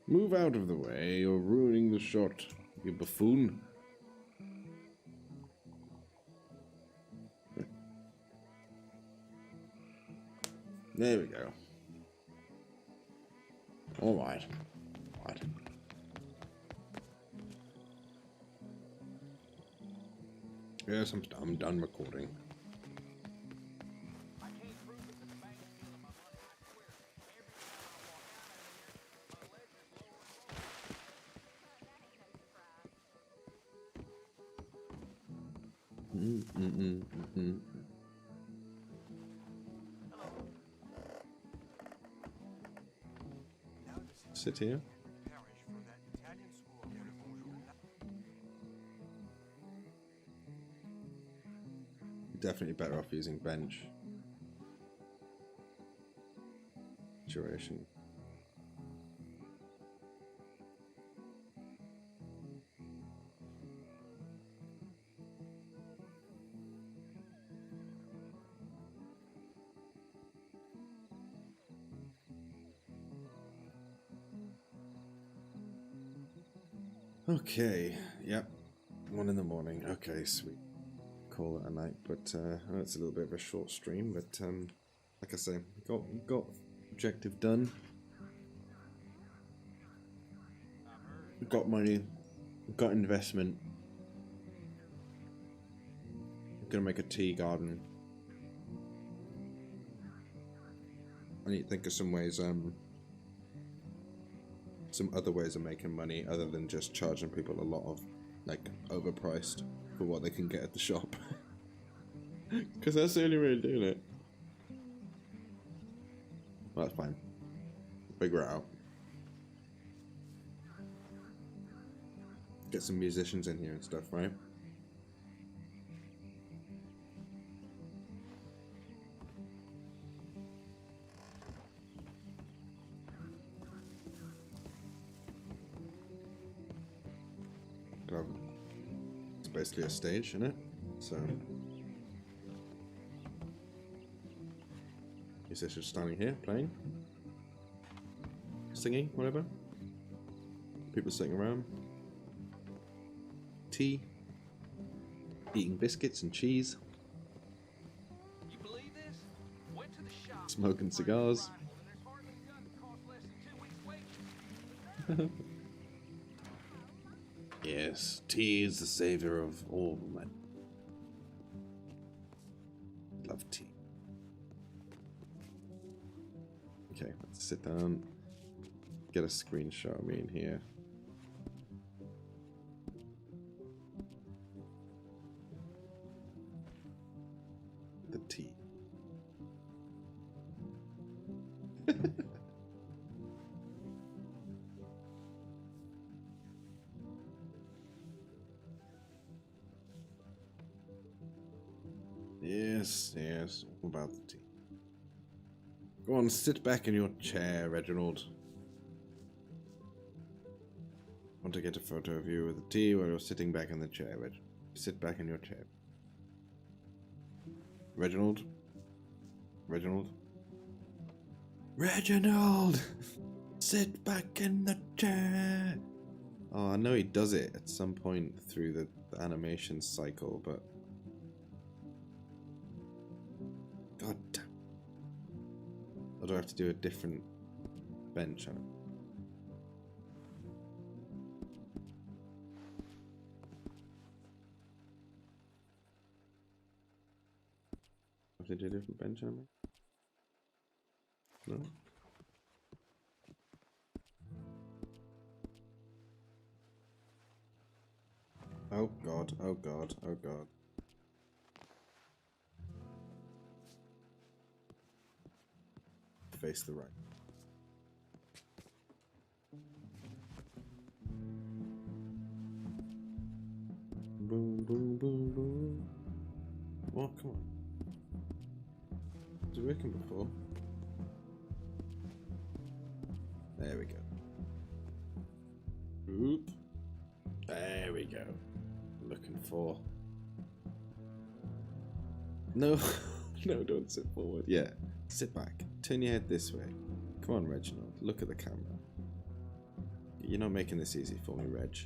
Move out of the way, you're ruining the shot, you buffoon. There we go. Alright. Right. Yes, I'm done recording. Sit here. Definitely better off using bench. Duration. Okay, yep. 1 in the morning. Okay, sweet. Call it a night, but I know it's a little bit of a short stream, but like I say, got objective done. Got money, got investment. I'm gonna make a tea garden. I need to think of some ways, some other ways of making money other than just charging people a lot of, like, overpriced for what they can get at the shop. Because that's the only way of doing it. Well, that's fine. Figure it out. Get some musicians in here and stuff, right? It's basically a stage, isn't it? So musicians standing here playing, singing, whatever. People sitting around, tea, eating biscuits and cheese, You believe this? Went to the shop. smoking cigars. Yes, tea is the savior of all men. Love tea. Okay, let's sit down. Get a screenshot of me in here. The tea. Yes, yes. All about the tea. Go on, sit back in your chair, Reginald. Want to get a photo of you with the tea while you're sitting back in the chair, Reg. Sit back in your chair. Reginald? Reginald? Reginald! Sit back in the chair! Oh, I know he does it at some point through the animation cycle, but... God damn. Or do I have to do a different bench on it? Have to do a different bench on it? No? Oh god, oh god, oh god. Face the right. Boom, boom, boom, boom. Oh, come on. Was it working before? There we go. Oop. There we go. Looking for. No, no, don't sit forward. Yeah, sit back. Turn your head this way. Come on, Reginald. Look at the camera. You're not making this easy for me, Reg.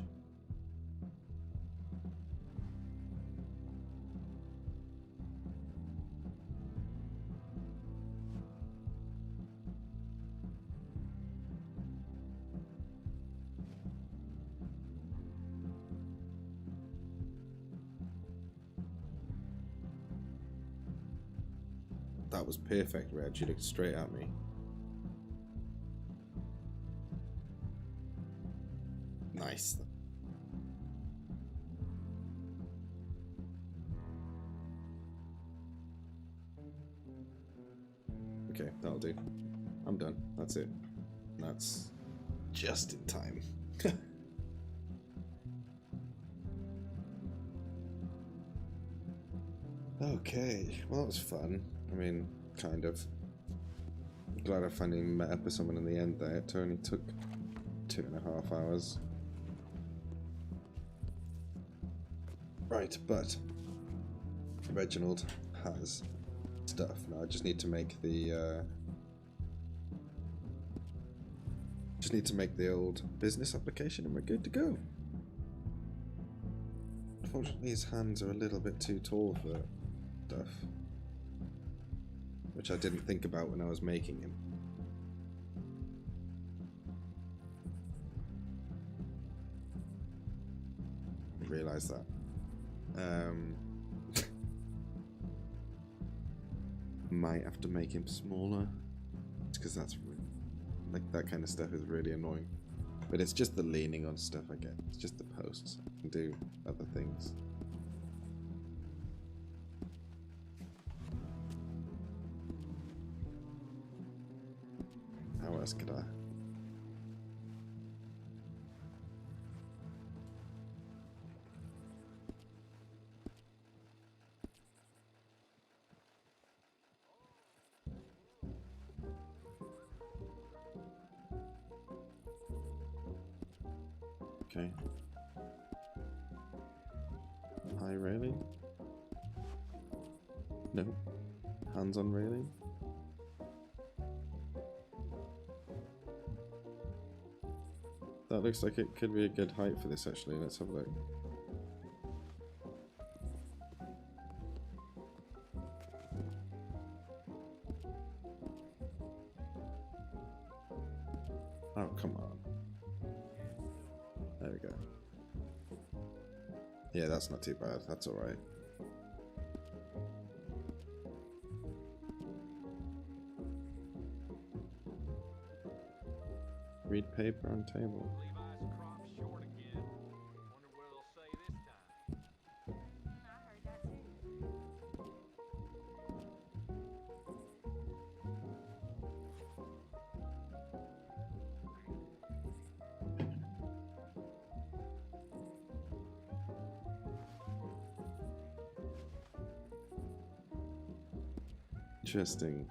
That was perfect, Reg. You looked straight at me. Nice. Okay, that'll do. I'm done. That's it. That's just in time. Okay, well that was fun. I mean, kind of. I'm glad I finally met up with someone in the end there. It only took 2.5 hours. Right, but Reginald has stuff. Now I just need to make the old business application and we're good to go. Unfortunately his hands are a little bit too tall for stuff, which I didn't think about when I was making him. I realised that. Might have to make him smaller, because that's like that kind of stuff is really annoying. But it's just the leaning on stuff I get. It's just the posts. I can do other things. How else could I? Okay. High railing? No. Hands on railing? That looks like it could be a good height for this actually. Let's have a look. Oh, come on. There we go. Yeah, that's not too bad. That's alright. Read paper on table. Levi's crop short again. Wonder what they'll say this time. I heard that too. Interesting.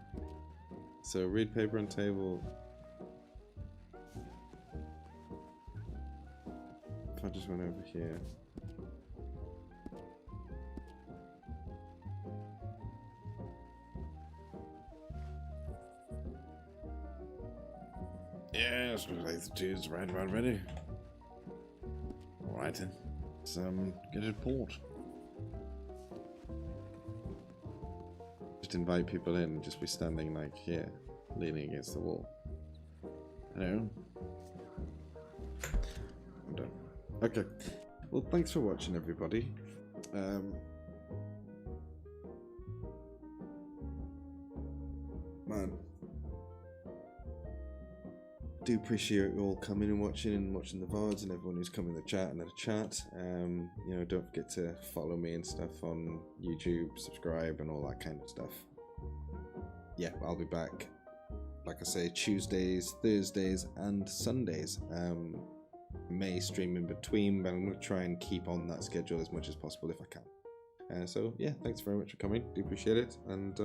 So read paper and table. If I just went over here. Yes, looks like the dude's right about ready. Alright then. Let's get a report. Just invite people in and just be standing like here, leaning against the wall. Hello? I'm done. Okay. Well, thanks for watching, everybody. Man. Do appreciate you all coming and watching the VODs and everyone who's come in the chat and the chat. You know, don't forget to follow me and stuff on YouTube, subscribe and all that kind of stuff. Yeah, I'll be back, like I say, Tuesdays, Thursdays and Sundays. May stream in between, but I'm going to try and keep on that schedule as much as possible if I can. So yeah, thanks very much for coming, do appreciate it, and